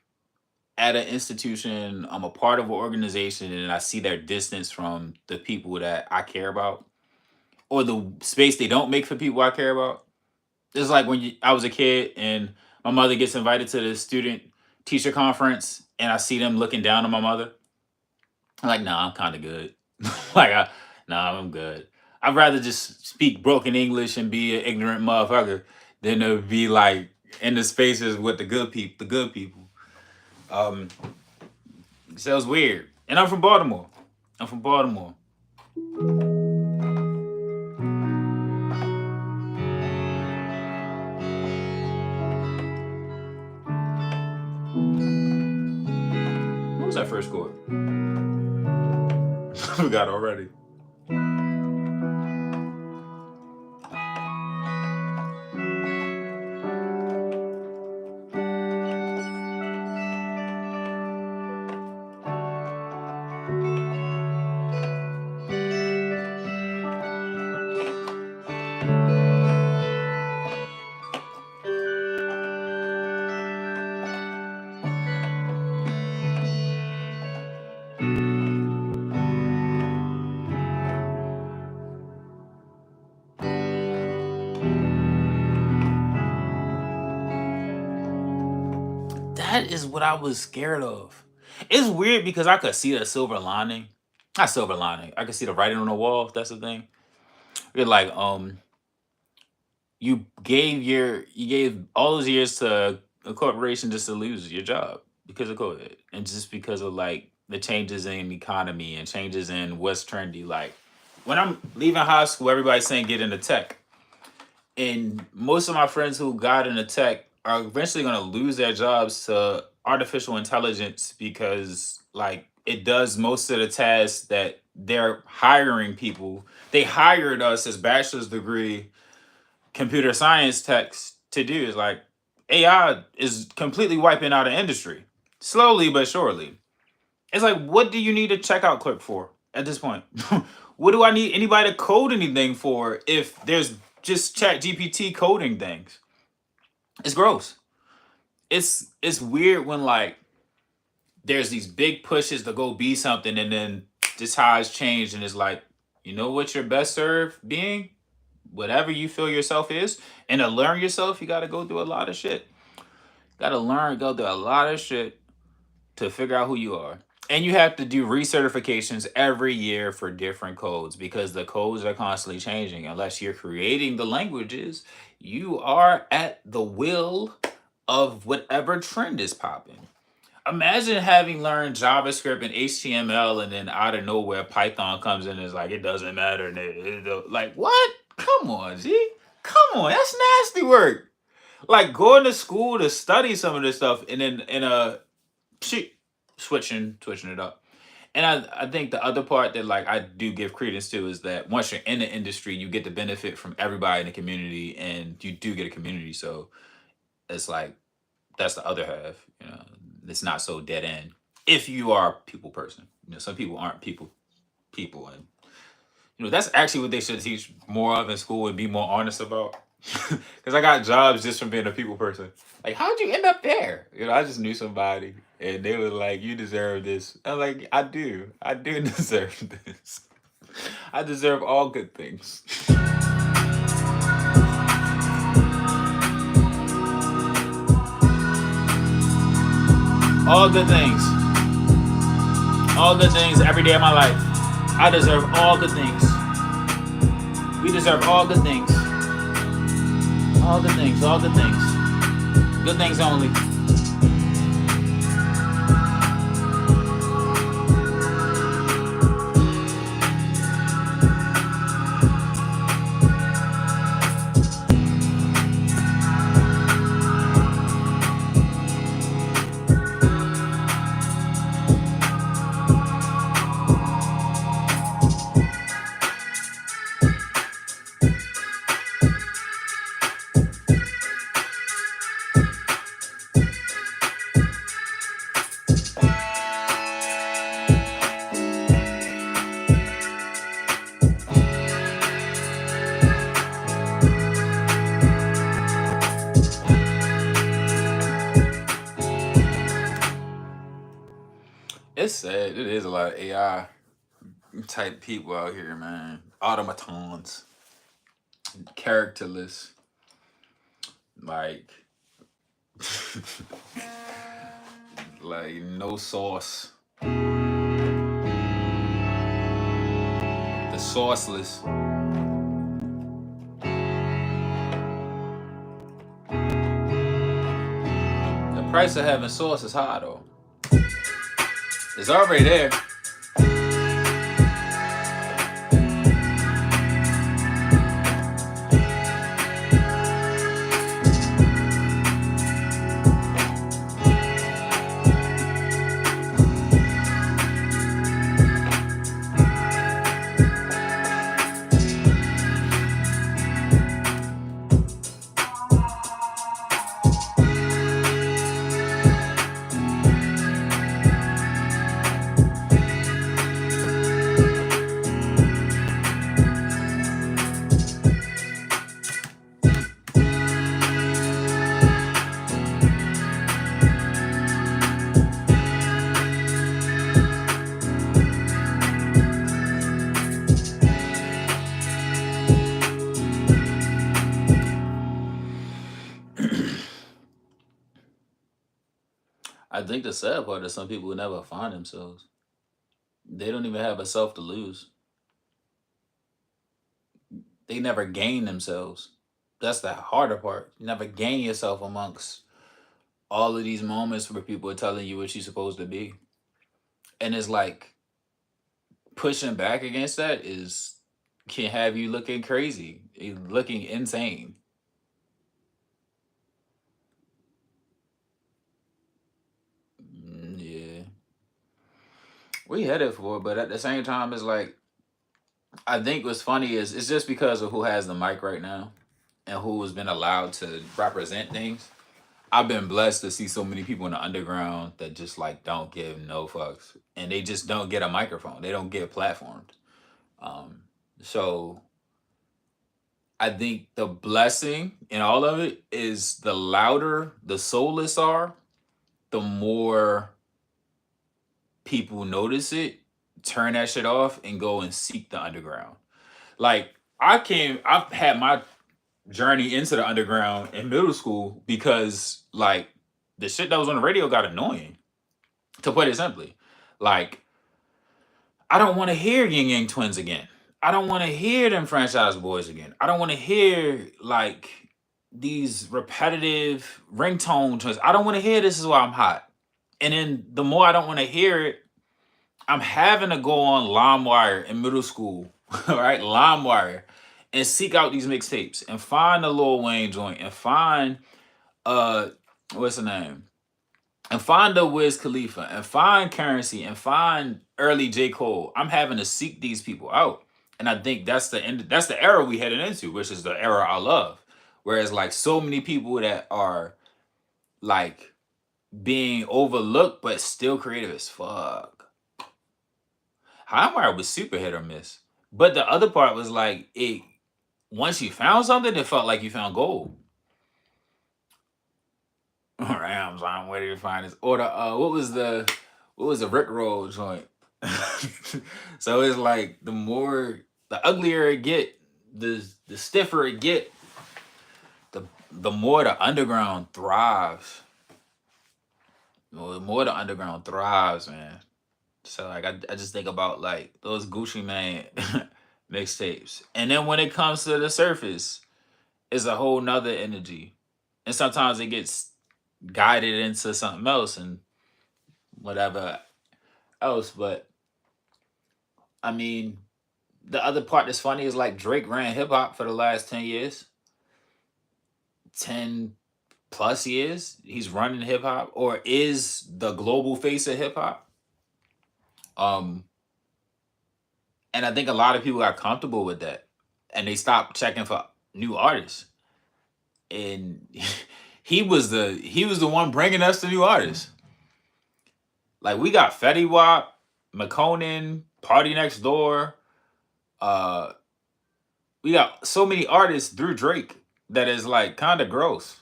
at an institution, I'm a part of an organization, and I see their distance from the people that I care about, or the space they don't make for people I care about. It's like when I was a kid and my mother gets invited to the student teacher conference, and I see them looking down on my mother. I'm like, nah, I'm kind of good. like, nah, I'm good. I'd rather just speak broken English and be an ignorant motherfucker than to be like in the spaces with the good people. The good people. Um, so it's weird. And I'm from Baltimore. I'm from Baltimore. What was that first chord? I forgot already. That is what I was scared of. It's weird because I could see the silver lining. Not silver lining. I could see the writing on the wall, if that's the thing. You're like, you gave all those years to a corporation just to lose your job because of COVID. And just because of like the changes in the economy and changes in what's trendy. Like when I'm leaving high school, everybody's saying get into tech. And most of my friends who got into tech are eventually going to lose their jobs to artificial intelligence because like it does most of the tasks that they're hiring people. They hired us as bachelor's degree computer science techs to do. Is like AI is completely wiping out an industry slowly but surely. It's like, what do you need a checkout clerk for at this point? What do I need anybody to code anything for if there's just chat GPT coding things? It's gross. It's weird when like there's these big pushes to go be something and then this how it's changed and it's like, you know what you're best served being? Whatever you feel yourself is. And to learn yourself, you gotta go through a lot of shit. Gotta learn, go through a lot of shit to figure out who you are. And you have to do recertifications every year for different codes because the codes are constantly changing. Unless you're creating the languages, you are at the will of whatever trend is popping. Imagine having learned JavaScript and HTML and then out of nowhere Python comes in and is like, it doesn't matter. And like, what? Come on, G. Come on. That's nasty work. Like going to school to study some of this stuff and then in a switching it up. And I think the other part that like I do give credence to is that once you're in the industry, you get the benefit from everybody in the community and you do get a community. So it's like that's the other half, you know, it's not so dead end. If you are a people person. You know, some people aren't people and you know, that's actually what they should teach more of in school and be more honest about. Because I got jobs just from being a people person. Like, how'd you end up there? You know, I just knew somebody and they were like, you deserve this. I'm like, I do. I do deserve this. I deserve all good things. All good things. All good things every day of my life. I deserve all good things. We deserve all good things. All good things. All good things. Good things only. It's sad. It is a lot of AI type people out here, man. Automatons, characterless, like, like no sauce. The sauceless. The price of having sauce is high though. It's already there. I think the sad part is some people will never find themselves. They don't even have a self to lose. They never gain themselves. That's the harder part. You never gain yourself amongst all of these moments where people are telling you what you're supposed to be. And it's like pushing back against that is can have you looking crazy, looking insane. Yeah. We headed for it, but at the same time, it's like I think what's funny is it's just because of who has the mic right now and who has been allowed to represent things. I've been blessed to see so many people in the underground that just like don't give no fucks, and they just don't get a microphone. They don't get platformed. Um, so I think the blessing in all of it is the louder the soulless are, the more people notice it, turn that shit off, and go and seek the underground. Like I've had my journey into the underground in middle school because like the shit that was on the radio got annoying. To put it simply, like I don't want to hear Yin Yang Twins again. I don't want to hear them franchise boys again. I don't want to hear like these repetitive ringtone twins. I don't want to hear this is why I'm hot. And then the more I don't want to hear it, I'm having to go on LimeWire in middle school, all right, LimeWire, and seek out these mixtapes and find the Lil Wayne joint and find uh what's the name? And find the Wiz Khalifa and find Currency and find early J. Cole. I'm having to seek these people out. And I think that's the end, that's the era we headed into, which is the era I love. Whereas like so many people that are like being overlooked but still creative as fuck. Highwire was super hit or miss. But the other part was like it once you found something, it felt like you found gold. Rams, I'm ready to find this. Or the what was the Rick Roll joint? So it's like the uglier it get, the stiffer it get, the more the underground thrives. The more the underground thrives, man. So like I just think about like those Gucci Mane mixtapes. And then when it comes to the surface, it's a whole nother energy. And sometimes it gets guided into something else and whatever else. But I mean, the other part that's funny is like Drake ran hip hop for the last 10 years, 10 plus years. He's running hip hop or is the global face of hip hop. Um, and I think a lot of people got comfortable with that and they stopped checking for new artists. And he was the one bringing us to new artists. Like we got Fetty Wap, McConan, Party Next Door. Uh, we got so many artists through Drake that is like kind of gross.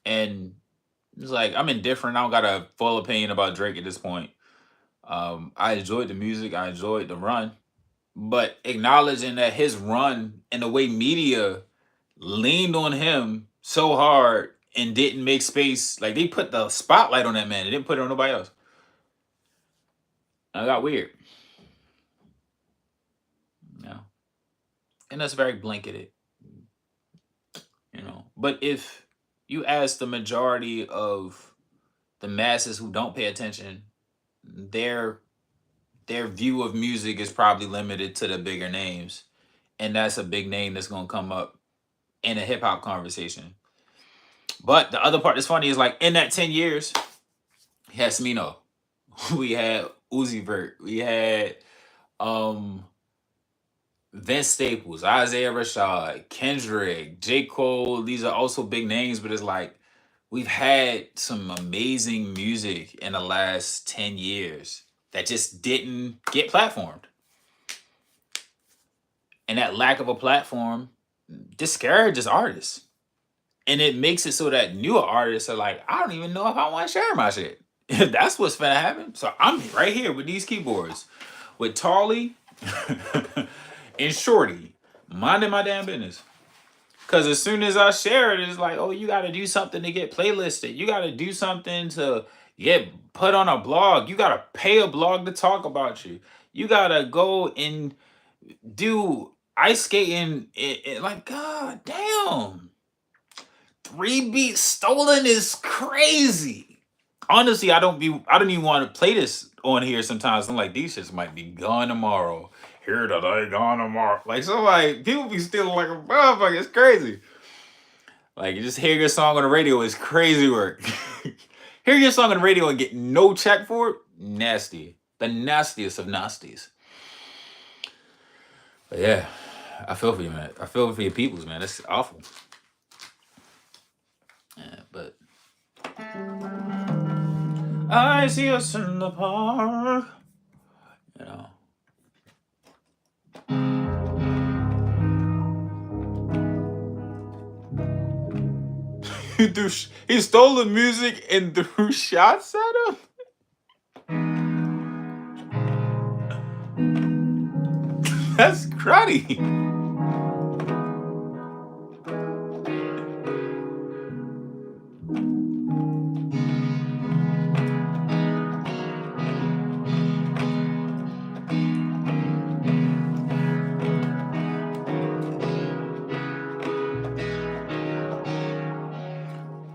And It's like I'm indifferent. I don't got a full opinion about Drake at this point. I enjoyed the music. I enjoyed the run, but acknowledging that his run and the way media leaned on him so hard and didn't make space, like they put the spotlight on that man. They didn't put it on nobody else. I got weird, you know, and that's very blanketed, you know. But if you ask the majority of the masses who don't pay attention, their their view of music is probably limited to the bigger names, and that's a big name that's gonna come up in a hip hop conversation. But the other part that's funny is like in that 10 years, we had Smino, we had Uzi Vert, we had um Vince Staples, Isaiah Rashad, Kendrick, J. Cole. These are also big names, but it's like we've had some amazing music in the last 10 years that just didn't get platformed. And that lack of a platform discourages artists. And it makes it so that newer artists are like, I don't even know if I want to share my shit. That's what's gonna happen. So I'm right here with these keyboards, with Tarly and Shorty, minding my damn business. Cause as soon as I share it, it's like, oh, you gotta do something to get playlisted. You gotta do something to get put on a blog. You gotta pay a blog to talk about you. You gotta go and do ice skating. Like, god damn. 3 beats stolen is crazy. Honestly, I don't even want to play this on here sometimes. I'm like, these shits might be gone tomorrow. Here today, gone tomorrow. Like, so like people be stealing like a motherfucker. It's crazy. Like, you just hear your song on the radio is crazy work. Hear your song on the radio and get no check for it, nasty. The nastiest of nasties. But yeah, I feel for you, man. I feel for your peoples, man. That's awful. Yeah, but I see us in the park. You know. He stole the music and threw shots at him? That's cruddy.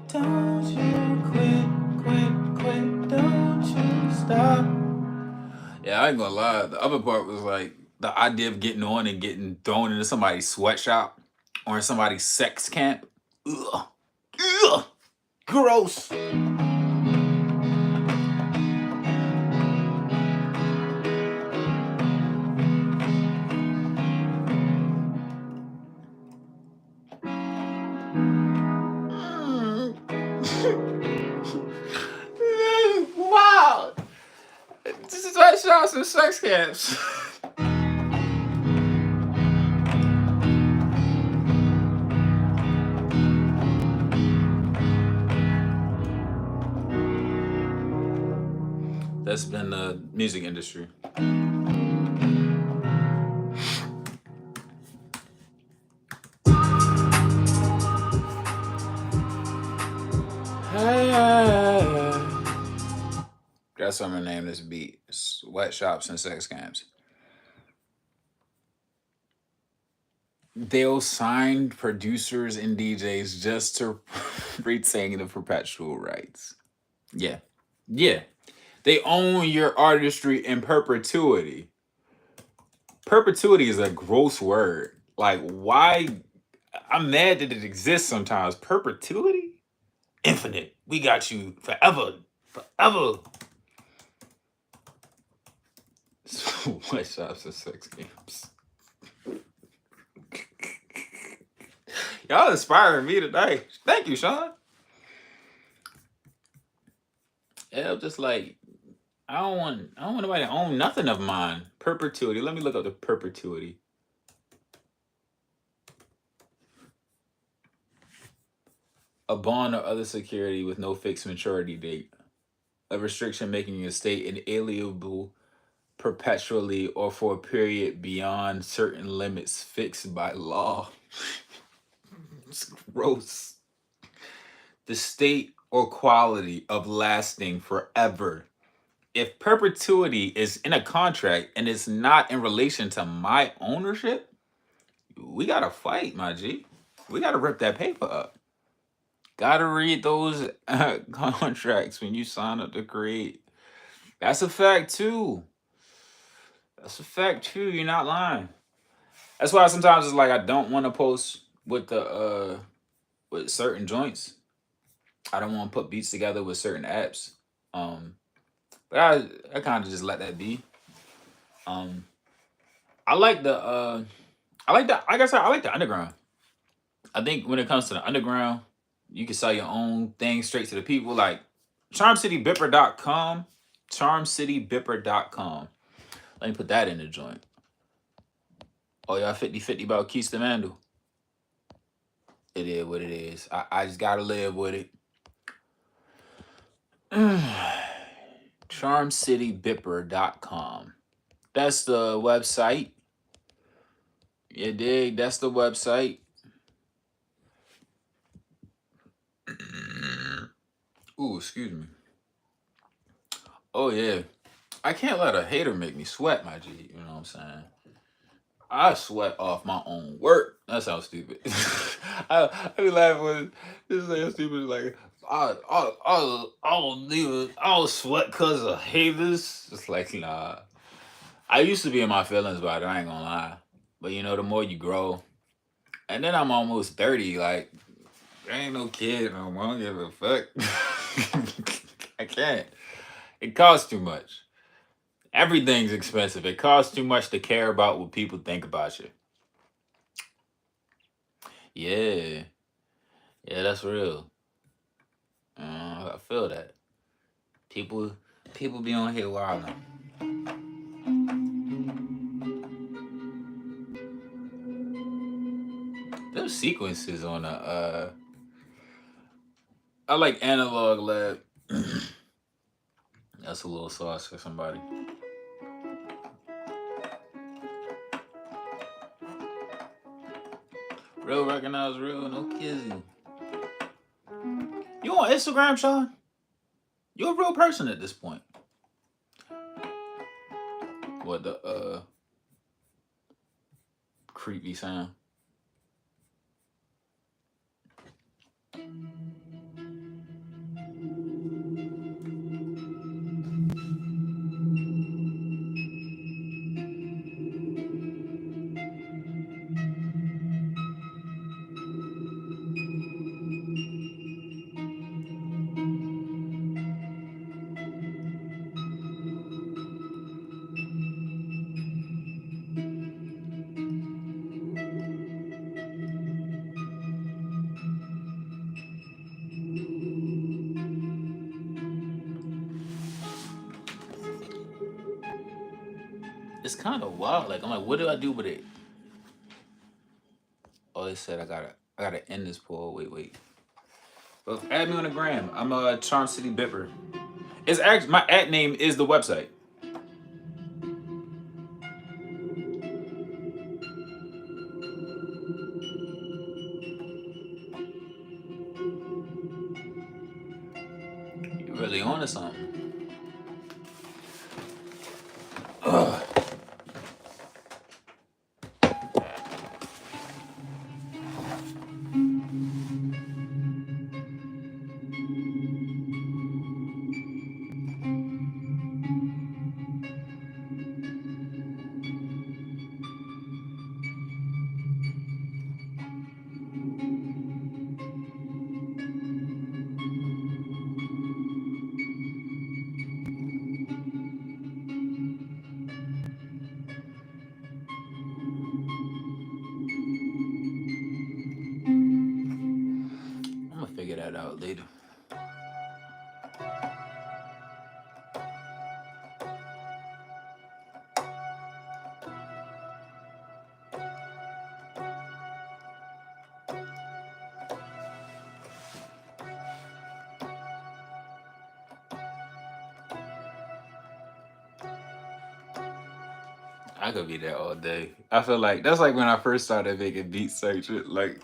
Don't you quit, don't you stop. Yeah, I ain't gonna lie. The other part was like the idea of getting on and getting thrown into somebody's sweatshop or in somebody's sex camp. Ugh. Ugh. Gross. Wow. This is sweatshops and sex camps. That's been the music industry. That's what I'm gonna name this beat. Sweatshops and sex camps. They'll sign producers and DJs just to retain the perpetual rights. Yeah. Yeah. They own your artistry in perpetuity. Perpetuity is a gross word. Like, why? I'm mad that it exists sometimes. Perpetuity? Infinite. We got you forever. Forever. Sweatshops and sex games. Y'all inspiring me today. Thank you, Sean. Yeah, I'm just like, I don't want nobody to own nothing of mine. Perpetuity. Let me look up the perpetuity. A bond or other security with no fixed maturity date. A restriction making a state inalienable perpetually or for a period beyond certain limits fixed by law. It's gross. The state or quality of lasting forever. If perpetuity is in a contract and it's not in relation to my ownership, we gotta fight, my G. We gotta rip that paper up. Gotta read those contracts when you sign up to create. That's a fact too. That's a fact too. You're not lying. That's why sometimes it's like I don't want to post with the with certain joints. I don't want to put beats together with certain apps. Um, but I kind of just let that be. Um, I like the like I said, I like the underground. I think when it comes to the underground, you can sell your own thing straight to the people. Like charmcitybipper.com. Charmcitybipper.com. Let me put that in the joint. Oh, y'all 50-50 about Keith Mandel. It is what it is. I just gotta live with it. Charmcitybipper.com. That's the website. You dig? That's the website. Ooh, excuse me. Oh yeah. I can't let a hater make me sweat, my G. You know what I'm saying? I sweat off my own work. That sounds stupid. I be laughing when this is stupid. Like I'll sweat because of haters. It's like nah. I used to be in my feelings about it. I ain't gonna lie. But you know, the more you grow, and then I'm almost 30. Like I ain't no kid no more. I don't give a fuck. I can't. It costs too much. Everything's expensive. It costs too much to care about what people think about you. Yeah. Yeah, that's real. I feel that. People people be on here wilding. Those sequences on a I like Analog Lab. That's a little sauce for somebody. Real recognize real, no kizzy. You on Instagram, Sean? You're a real person at this point. What the creepy sound? It's kind of wild. Like I'm like, what do I do with it? Oh, they said I gotta end this poll. Wait. Well, add me on the gram. I'm a Charm City Bipper. It's actually my ad name is the website. You really on to something. Ugh. I'm gonna figure that out later. I could be there all day. I feel like that's like when I first started making beats, like shit, like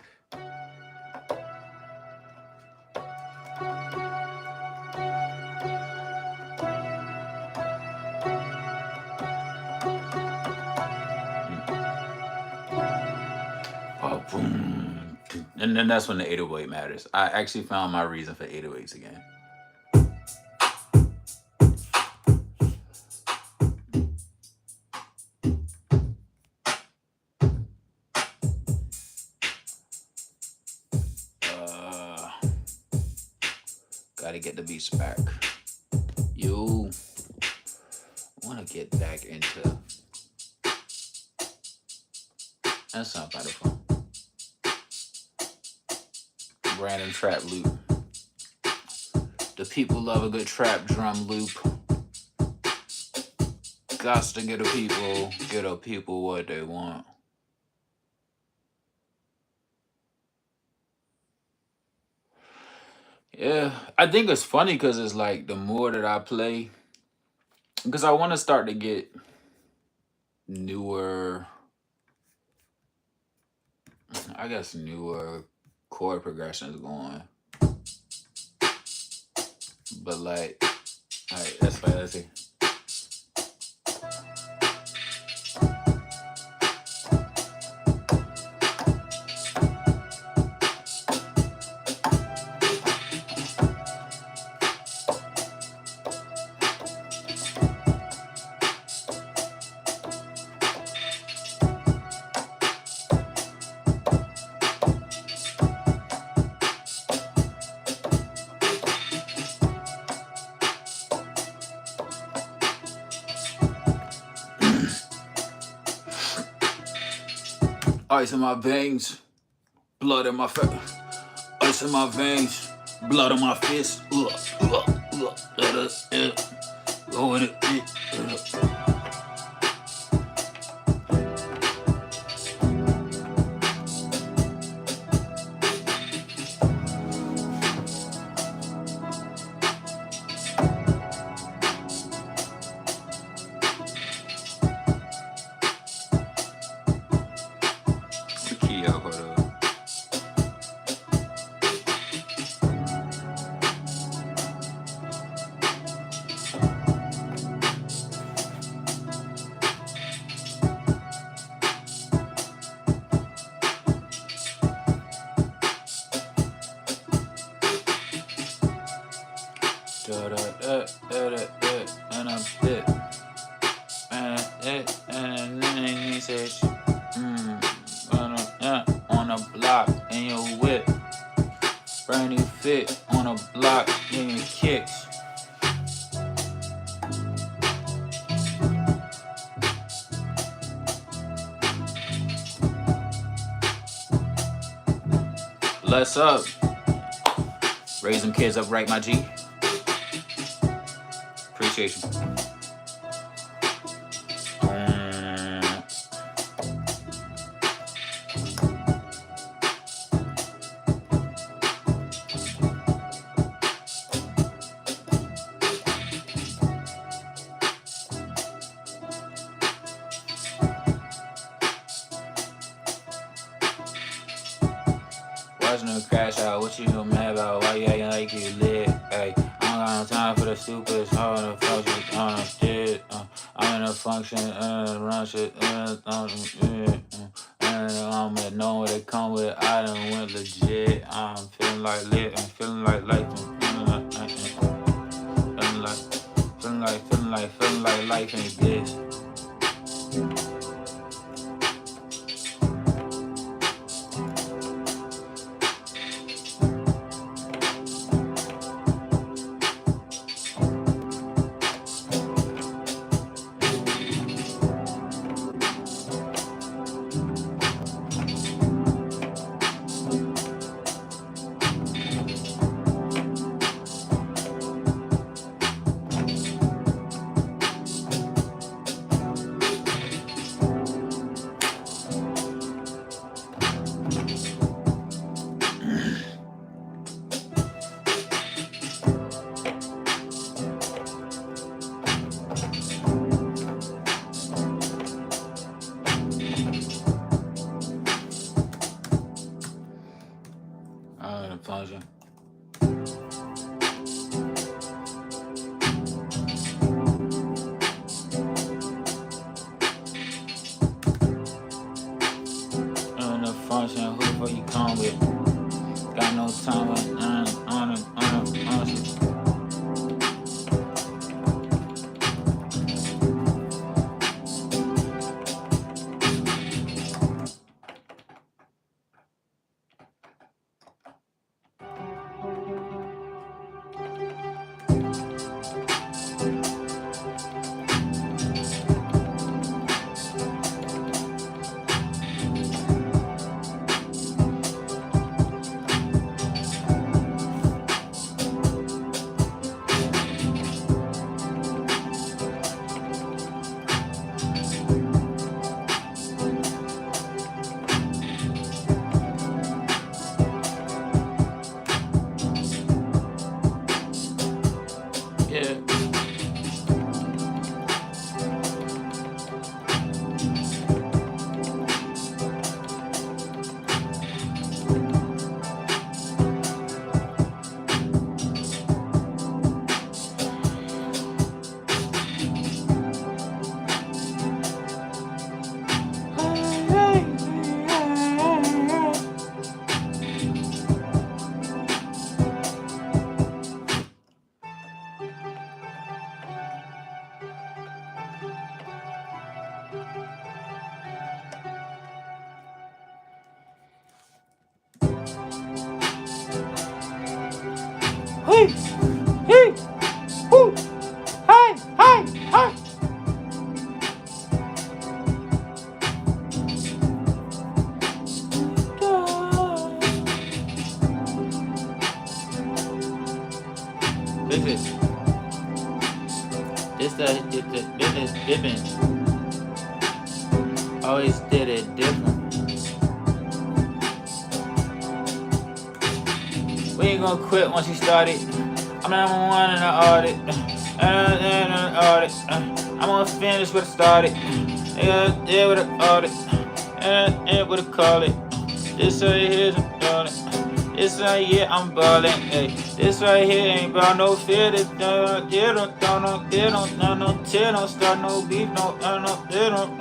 oh, boom. And then that's when the 808 matters. I actually found my reason for 808s again. Uh, Gotta get the beats back. You want to get back into. That's not by the phone. Random trap loop. The people love a good trap drum loop. Gots to get a people what they want. Yeah, I think it's funny because it's like the more that I play, because I want to start to get newer, I guess newer chord progressions going. But like, alright, that's fine. Let's see. Ice in my veins, blood in my face. Ice in my veins, blood on my fist. Go with it. The key out, hold up. And I'm lit. And then he says, on a block in your whip. Brand new fit on a block in your kicks. Bless up. Raise them kids up right, my G. Appreciate you. Watching them crash out, what you so mad about? Why you acting like you lit? Hey, I don't got no time for the stupid. I'm in a function, shit. I'm in a function, run shit, and I'm at knowing what they come with. I done went legit. I'm feeling like lit, I'm feeling like life. Feeling like life ain't this. function. On the function, who the fuck you come with? Got no time on function. Yeah. Hey, hey, woo, hi, hi, hi. This is different. Always did it different. We ain't gonna quit once you started. I'm number one in the audit. I'm gonna finish what I started. Yeah, with an audit. Yeah, with a call it. This right here's a audit. This right here, I'm ballin', ayy. This right here ain't about no fear. They don't start no beef, no, they don't.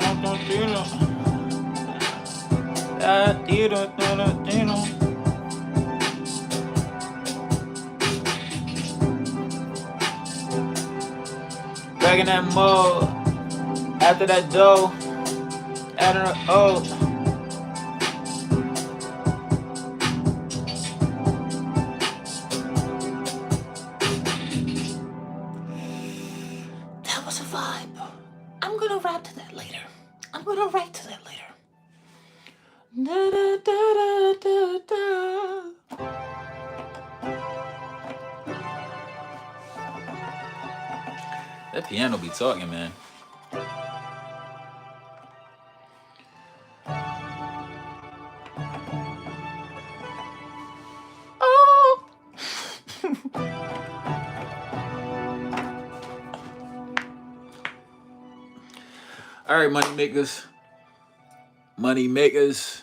Back in that mode, after that dough, after the O. That was a vibe. I'm gonna rap to that later. I'm gonna write to that later. Da, da, da, da, da. That piano be talking, man. Oh. All right, money makers,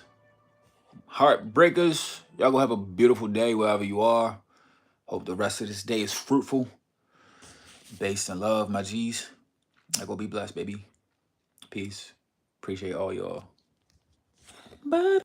heartbreakers. Y'all gonna have a beautiful day wherever you are. Hope the rest of this day is fruitful. Based in love, my G's. I go be blessed, baby. Peace. Appreciate all y'all. Bye.